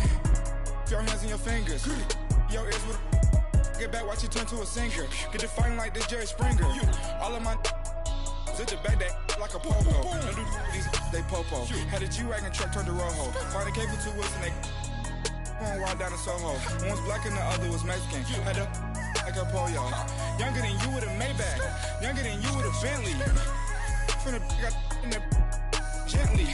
H: Your hands in your fingers. Your ears with get back, watch you turn to a singer. Get defined like this Jerry Springer. All of my sit the back that like a popo. Don't do these they popo. Had a G-Wagon truck turned to Rojo. Find a cable 2 wheels and they going wild down in Soho. One was black and the other was Mexican. Had a like a pollo. Younger than you with a Maybach. Younger than you with a Bentley. From the got in the gently.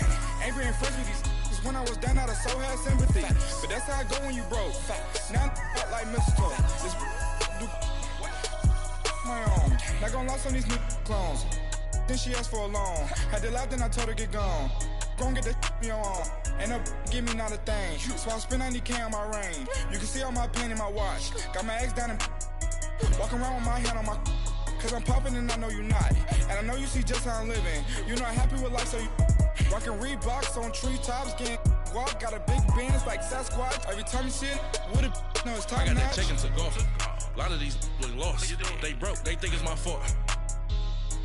H: Angry and fresh with these. When I was down, I so had sympathy. But that's how I go when you broke. Now I'm like mistletoe. This do my own. Not gonna lost on these new clones. Then she asked for a loan. Had to laugh, then I told her get gone. Gon' get that me on. And up, give me not a thing. So I spend 90K on my range. You can see all my pain in my watch. Got my ex down and walking around with my hand on my. Cause I'm popping and I know you not. And I know you see just how I'm living. You're not happy with life, so you. Rockin' Reeboks on treetops, getting guap. Got a big band, it's like Sasquatch. Every time you see it, with a no, it's top
G: I got
H: notch.
G: that check-in to go. A lot of these look lost. They broke. They think it's my fault.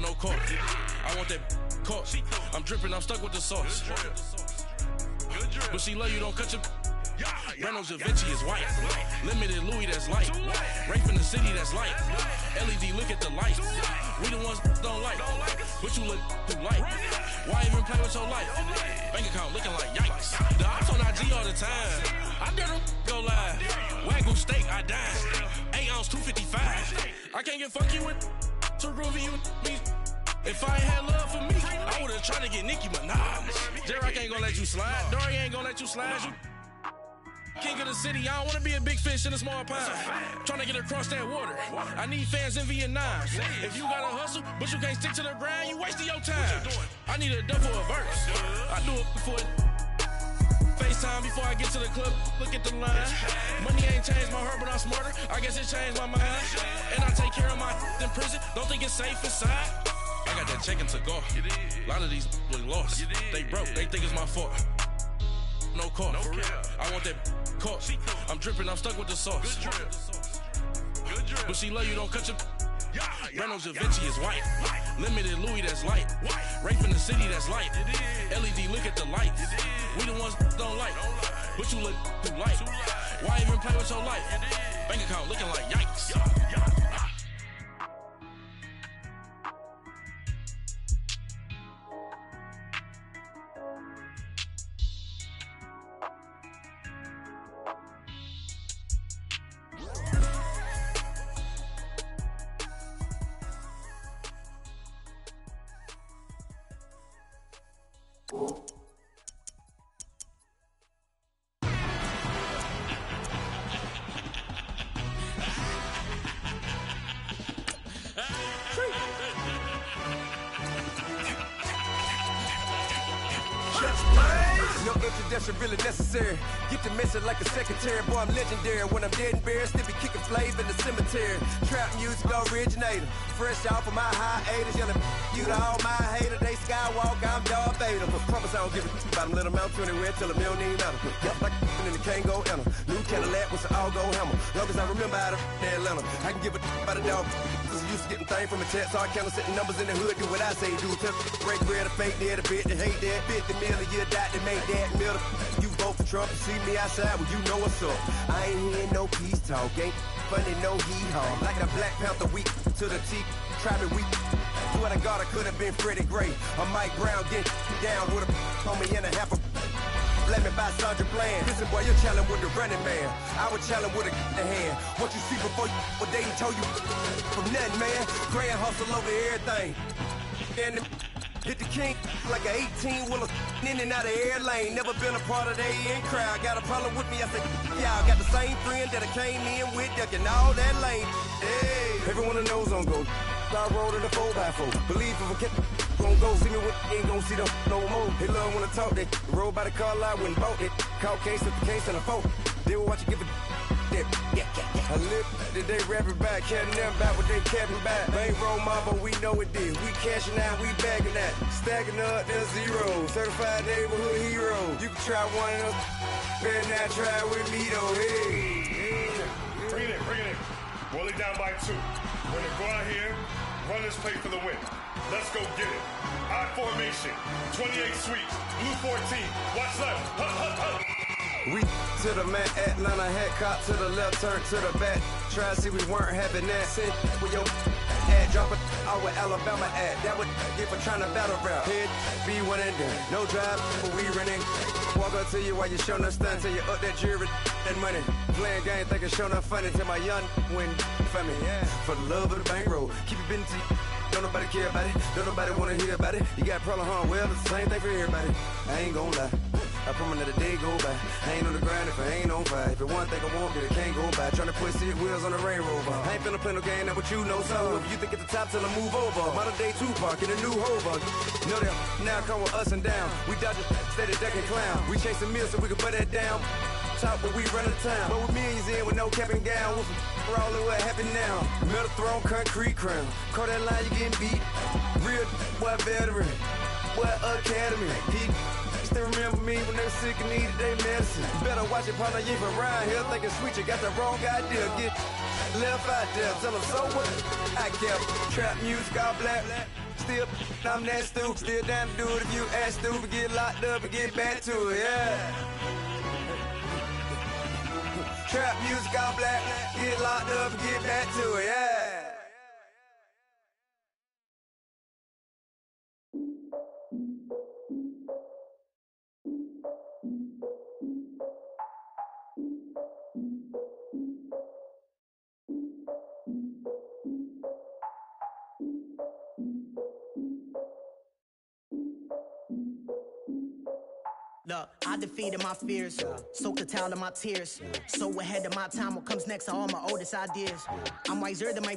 G: No car. I want that caught. I'm dripping. I'm stuck with the sauce. But she love you. Don't cut your. Reynolds Da Vinci is white. Limited Louis, that's light. Rape in the city, that's light. LED, look at the lights. We the ones don't like. But you look too light. Why even play with your life? Bank account looking like yikes. The ops on IG all the time. I dare them go live. Wagyu steak, I dine. 8 ounce, 255. I can't get funky with too groovy you me. If I ain't had love for me, I would've tried to get Nicki Minaj. J-Rock ain't gonna let you slide. Dory ain't gonna let you slide. You king of the city, I don't wanna be a big fish in a small pond. Trying to get across that water. I need fans in Vietnam. If you gotta hustle, but you can't stick to the grind, you wasting your time. I need a dub for a verse. I do it before FaceTime before I get to the club. Look at the line. Money ain't changed my heart, but I'm smarter. I guess it changed my mind. And I take care of my in prison. Don't think it's safe inside. I got that check-in to go. A lot of these look lost. They broke. They think it's my fault. No car. I want that caught. I'm dripping. I'm stuck with the sauce. But she love you. Don't cut your. Reynolds Da Vinci is white. Limited Louis, that's light. Rape in the city, that's light. LED, look at the lights. We the ones don't like. But you look too light. Why even play with your life? Bank account looking like yikes.
A: Just blaze.
I: No introduction really necessary. Get the message like a secretary. Boy, I'm legendary. When I'm dead and buried, still be kicking flames in the cemetery. Trap music originator. Fresh off of my hiatus. Yelling you to all my haters. They skywalk, I'm Darth Vader. But promise I don't give a about them. Let them out anywhere till a million need matter. Yep, like in the Kango enter. New Cadillac with an all-go hammer. Long as I remember how to Atlanta. I can give a about a dog. Cause I'm used to getting things from a text. So I count setting numbers in the hood. Do what I say do. Tell break bread or fake dead. A bit to hate that. 50 million a year dot to make that middle. You vote for Trump. You see me outside. Well, you know what's up. I ain't hearing no peace talk. Ain't funny, no hee-haw. Like a Black Panther week to the teeth. Try me weak. Swear to God, I could have been Freddie Gray. Or Mike Brown get down with a on me and a half a. Let me buy Sandra Bland. Listen, boy, you're challenging with the running man. I would challenge with a hand. What you see before you, what they told you from nothing, man. Grand hustle over everything. And hit the king like an 18-wheeler in and out of air lane. Never been a part of the in crowd. Got a problem with me, I said, y'all got the same friend that I came in with, ducking all that lane. Hey, everyone knows on go. I rolled in the 4x4. Believe if I kept gon' go see me with ain't gon' see them no more. They love when I talk that. Roll by the car lot, went and bought it. Caught case at the case and a phone. They will watch you give it that. I live that they rapping back, carrying them back what they capping back. Bankroll mob, but we know it did. We cashing out, we bagging that. Stacking up, there's zero. Certified neighborhood hero. You can try one of them. Better not try with me though. Hey.
J: Bring it in. Roll it down by 2. We're gonna go out here, run this play for the win. Let's go get it. I formation, 28 sweeps, blue 14. Watch left.
I: We to the man, Atlanta hat cop to the left, turn to the back. Try to see we weren't having that. Send with your ad, drop it out with Alabama ad. That would get for trying to battle rap. Head, be one and done. No drive, but we running. Walk up to you while you showing us stun. Till you up that jury, that money. Playing game, thinking showing up funny. Till my young win for me. Yeah. For the love of the bankroll. Keep it busy. Don't nobody care about it. Don't nobody wanna hear about it. You got a problem, huh? Well, it's the same thing for everybody. I ain't gon' lie. I promise that a day go by. I ain't on the grind if I ain't on fire. If it one thing I want, then it can't go by. Tryna put seat wheels on the Range Rover. I ain't finna play no game, that what you know. So if you think at the top till I move over. Modern day Tupac in a new Hova. Know that now come with us and down. We dodge the steady ducking clown. We chasing meals so we can put that down. Top, but we run the town. But with millions in with no cap and gown. We're all in what happened now. Metal throne, concrete crown. Call that line, you getting beat. Real, what veteran. What academy. He still remember me when they were sick and needed their medicine. Better watch it, partner, you ain't around here thinking sweet. You got the wrong idea. Get left out there. Tell them so what? I kept trap music all black. Still, I'm that stupid. Still down to do it if you ask stupid. Get locked up and get back to it, yeah. Trap music all black, get locked up and get back to it, yeah.
F: Look, I defeated my fears, soaked the towel of my tears. So ahead of my time, what comes next are all my oldest ideas. I'm wiser than my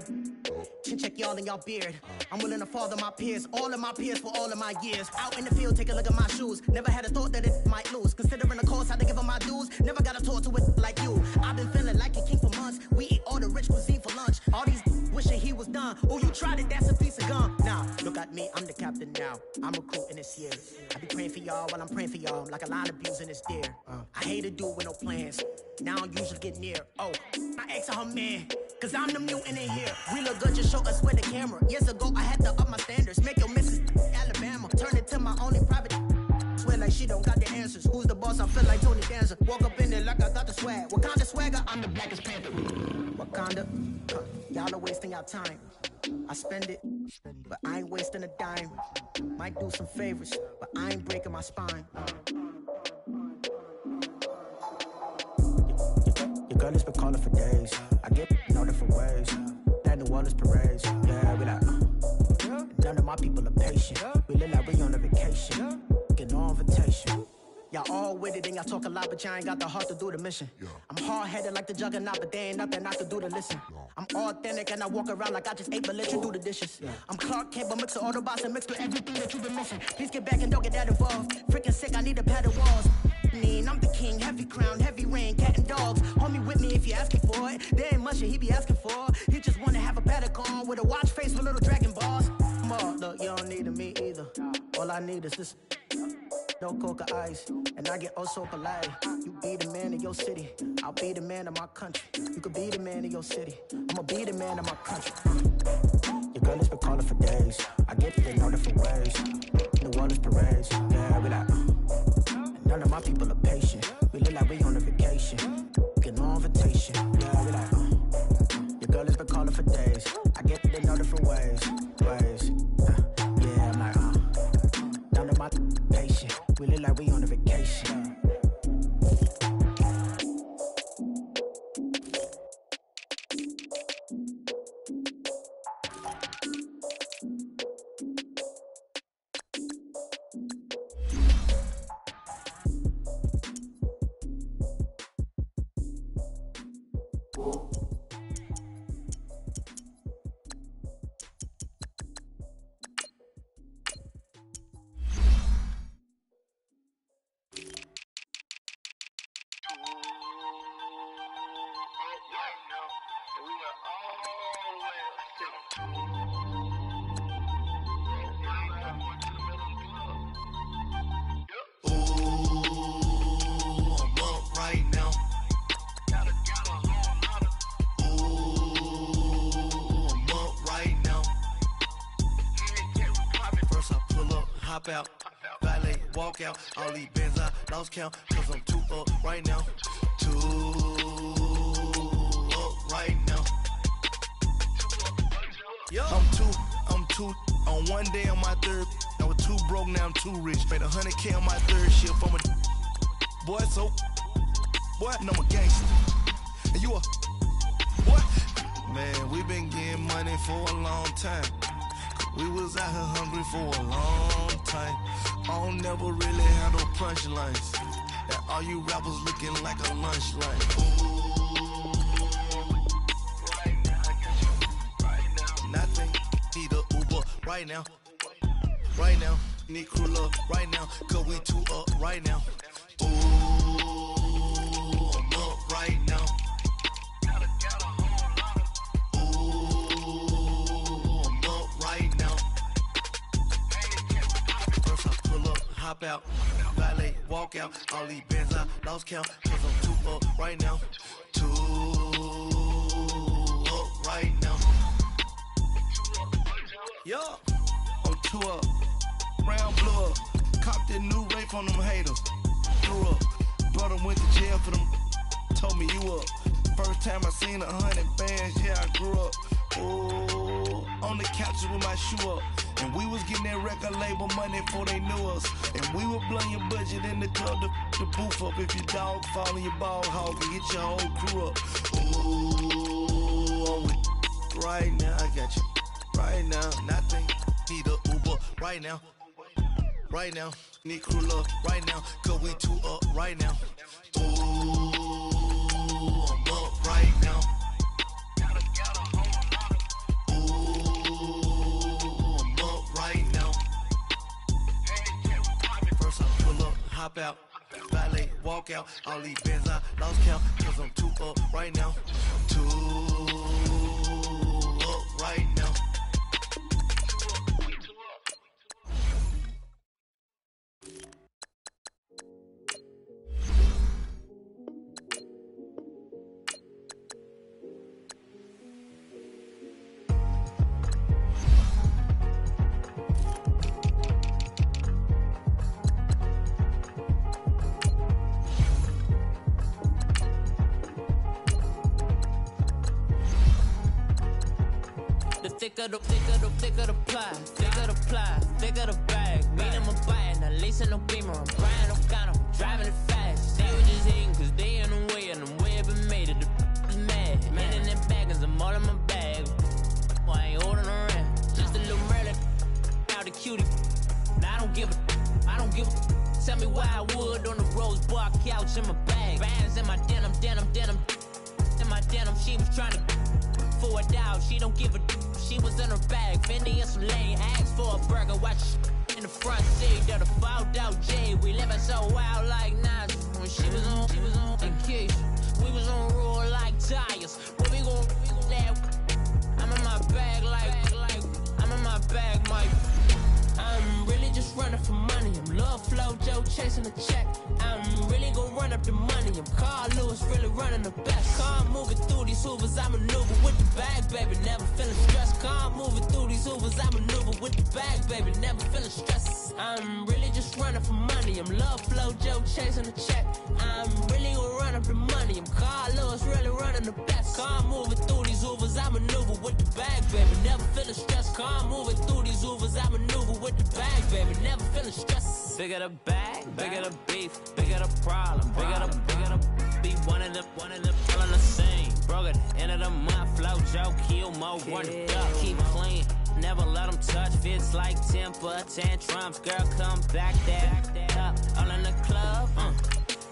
F: chin check y'all in y'all beard. I'm willing to father my peers, all of my peers for all of my years. Out in the field, take a look at my shoes. Never had a thought that it might lose. Considering the cost, I had to give them my dues. Never got a talk to it like you. I've been feeling like a king for months. We eat all the rich cuisine for lunch. All these wishing he was done. Oh, you tried it, that's a piece of gum. Now, look at me, I'm the captain now. I'm recruiting this year. I be praying for y'all while I'm praying for y'all. Like a line of abusing this deer. I hate to do it with no plans. Now I usually get near. Oh, I ask her man, cause I'm the mutant in here. We look good, just show us where the camera. Years ago, I had to up my standards. Make your missus Alabama. Turn it to my only private. Swear like she don't got the answers. Who's the boss? I feel like Tony Danza. Walk up in there like I got the swag. What kind of swagger? I'm the blackest panther. Wakanda, y'all are wasting your time. I spend it, but I ain't wasting a dime. Might do some favors, but I ain't breaking my spine. Your girl has been calling for days. I get in all different ways. That New Orleans parades. Yeah, we like, none of my people are patient. We look like we on a vacation. Get no invitation. Y'all all with it and y'all talk a lot, but y'all ain't got the heart to do the mission. I'm hard-headed like the juggernaut, but there ain't nothing I can do to listen. I'm
K: I'm authentic and I walk around like I just ate, but let you do the dishes. I'm Clark Kent, but mix the Autobots and mix with everything that you've been missing. Please get back and don't get that involved. Freaking sick, I need a pad of walls. I'm the king, heavy crown, heavy rain, cat and dogs. Hold me with me if you're asking for it. There ain't much that he be asking for. He just wanna have a paddock on with a watch face with little dragon balls. Look, you don't need me either. All I need is this. No coca ice, and I get oh so polite. You be the man of your city, I'll be the man of my country. You could be the man of your city, I'ma be the man of my country. Your girl has been calling for days. I get it in all different ways. New Orleans parades, yeah, we like. And none of my people are patient. We look like we on a vacation. Get no invitation, yeah, we like. Your girl has been calling for days. I get it in all different ways. Yeah, I'm like, none of my patient. We look like we on a vacation.
A: Out, valet, walk out, all these bands I lost count, cause I'm too up right now, too up right now. Yo. I'm two, on one day on my third, I was too broke, now I'm too rich, made 100K on my third shift, I'm a boy, so, boy, no, I'm a gangster, and you a, what? Man, we been getting money for a long time. We was out here hungry for a long time. I don't never really have no punchlines. And all you rappers looking like a lunch line. Nothing, need a Uber right now. Right now, need crew love right now. Cause we too up right now. Ooh, I'm up right now. Hop out, valet, walk out, all these bands I lost count, cause I'm too up right now, too up right now. Yo, I'm too up, round blew up, copped that new rape on them haters, grew up, brother went to jail for them, told me you up, first time I seen 100 bands, yeah I grew up, ooh, on the couches with my shoe up. And we was getting that record label money before they knew us. And we were blowing your budget in the club to boof up. If your dog fall in your ball hog and get your whole crew up. Ooh, I'm with right now, I got you. Right now, nothing, need a Uber right now. Right now, need crew love right now. Cause we too up right now. Ooh, I'm up right now. Hop out, valet, walk out, all these bands I lost count, cause I'm too up right now, too up right now.
F: Thicker the ply, thicker the bag. Mean I'm a buyer, not leasing no beamer. I'm Brian O'Connor, driving it fast. They were just hating cause they in the way, and the way I've been made it, the is mad. Man in that bag, cause I'm all in my bag. Well, I ain't holding around. Just a little Merlin, out the cutie. Now I don't give a. Tell me why I would on the rose bar couch in my bag. Bands in my denim. In my denim, she was trying to for a dog, she don't give a she was in her bag, Fendi and some lane, asked for a burger, watch in the front seat of the fouled out J. We living so wild like Nas. When she was on in case we was on roll like tires. When we gon' that, I'm in my bag like I'm in my bag, Mike. I'm really just running for money. I'm Love Flow Joe chasing the check. I'm really gon' run up the money. I'm Carl Lewis, really running the best. Car moving through these Hoovers, I maneuver with the bag, baby. Never feeling stressed. Car moving through these Hoovers, I maneuver with the bag, baby. Never feeling stressed. I'm really just running for money. I'm Love Flow Joe chasing the check. I'm really gon' run up the money. I'm Carl Lewis, really running the best. Car moving through these Hoovers, I maneuver with the bag, baby. Never feeling stressed. Car moving through these Hoovers, I maneuver with the bag, baby. Never feeling stressed. Bigger the bag, bigger the beef, bigger the problem, bigger the be one of the all on the same. Broke at the end of the month, Flow Joe, kill mo, run it up, keep clean. Never let them touch, fits like temper tantrums. Girl, come back there, up, all in the club,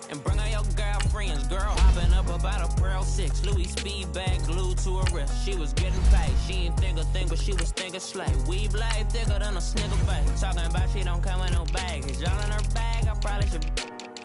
F: and bring all your girlfriends. Girl, hopping up about a Pearl 6, Louis speed bag glued to her wrist. She was getting paid, she ain't think a thing, but she was thinking slay. We blade thicker than a snicker bag. Talking about she don't come with no baggage. All in her bag, I probably should.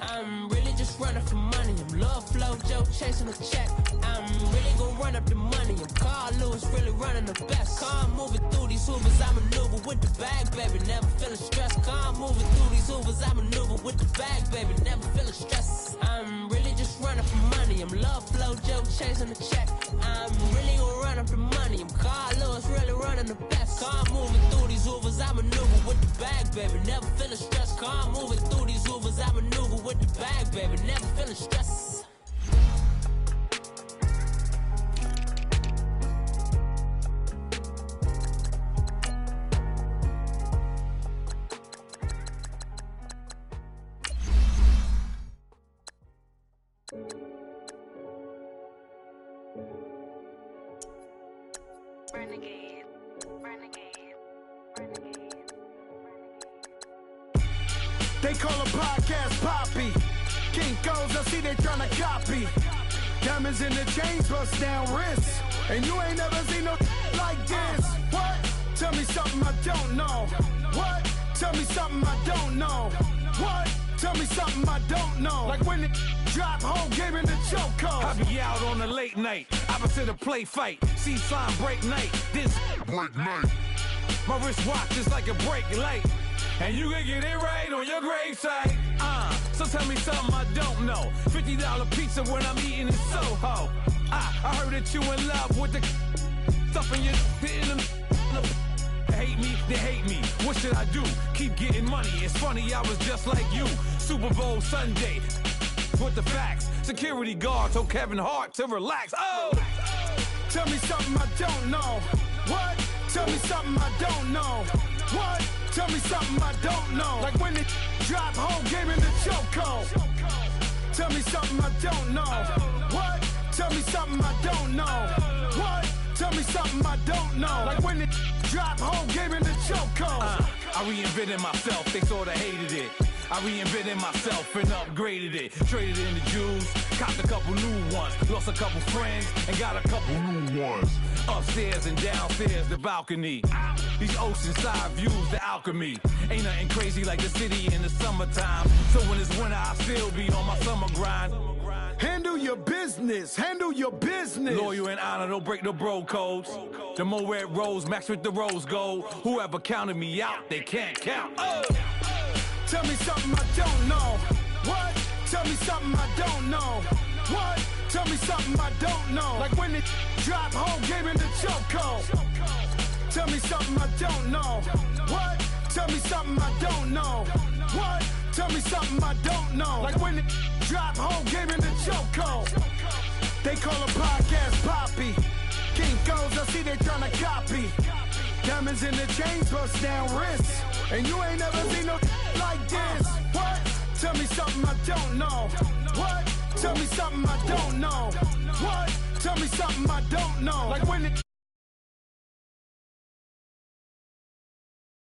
F: I'm really just running for money. I'm Love Flow Joe chasing the check. I'm really gon' run up the money. I'm Carl Lewis, really running the best. Car moving through these Hoovers, I maneuver with the bag, baby. Never feeling stressed. Car moving through these Hoovers, I maneuver with the bag, baby. Never feeling stressed. I'm really just running for money. I'm Love Flow Joe chasing the check. I'm really gon' run up the money. I'm Carl Lewis, really running the best. Car moving through these Hoovers, I maneuver with the bag, baby. Never feeling stressed. Car moving through these Hoovers, I maneuver with the bag, baby. Never feeling stressed.
A: They call a podcast Poppy. Kinkos, I see they tryna copy. Diamonds in the chains, bust down wrists. And you ain't never seen no like this. What? Tell me something I don't know. What? Tell me something I don't know. What? Tell me something I don't know. Like when it drop, whole game in the chokehold.
L: I be out on a late night, opposite a play fight. See sign break night, this break night. My wristwatch is like a break light. And you can get it right on your gravesite. So tell me something I don't know. $50 pizza when I'm eating in Soho. I heard that you in love with the stuff in your hitting them. Hate me, they hate me. What should I do? Keep getting money. It's funny, I was just like you. Super Bowl Sunday with the facts. Security guard told Kevin Hart to relax. Oh!
A: Tell me something I don't know. What? Tell me something I don't know. What? Tell me something I don't know. Like when it drop, whole game in the chokehold. Tell me something I don't know. What? Tell me something I don't know. What? Tell me something I don't know. Like when it drop, whole game in the chokehold.
L: I reinvented myself, they sorta hated it. I reinvented myself and upgraded it. Traded in the Jews, copped a couple new ones. Lost a couple friends and got a couple new ones. Upstairs and downstairs, the balcony. These oceanside views, the alchemy. Ain't nothing crazy like the city in the summertime. So when it's winter, I still be on my summer grind.
A: Handle your business, handle your business.
L: Loyal and honor, don't break the bro codes. The more red rose, match with the rose gold. Whoever counted me out, they can't count. Oh!
A: Tell me something I don't know. What? Tell me something I don't know. What? Tell me something I don't know. Like when it drop, whole game in the chokehold. Tell me something I don't know. What? Tell me something I don't know. What? Tell me something I don't know. Like when it drop, whole game in the chokehold. They call a podcast Poppy. Kinkos, I see they tryna copy. Diamonds in the chains, bust down wrists. And you ain't never seen no like this. What? Tell me something I don't know. What? Tell me something I don't know. What? Tell me something I don't know. Like when it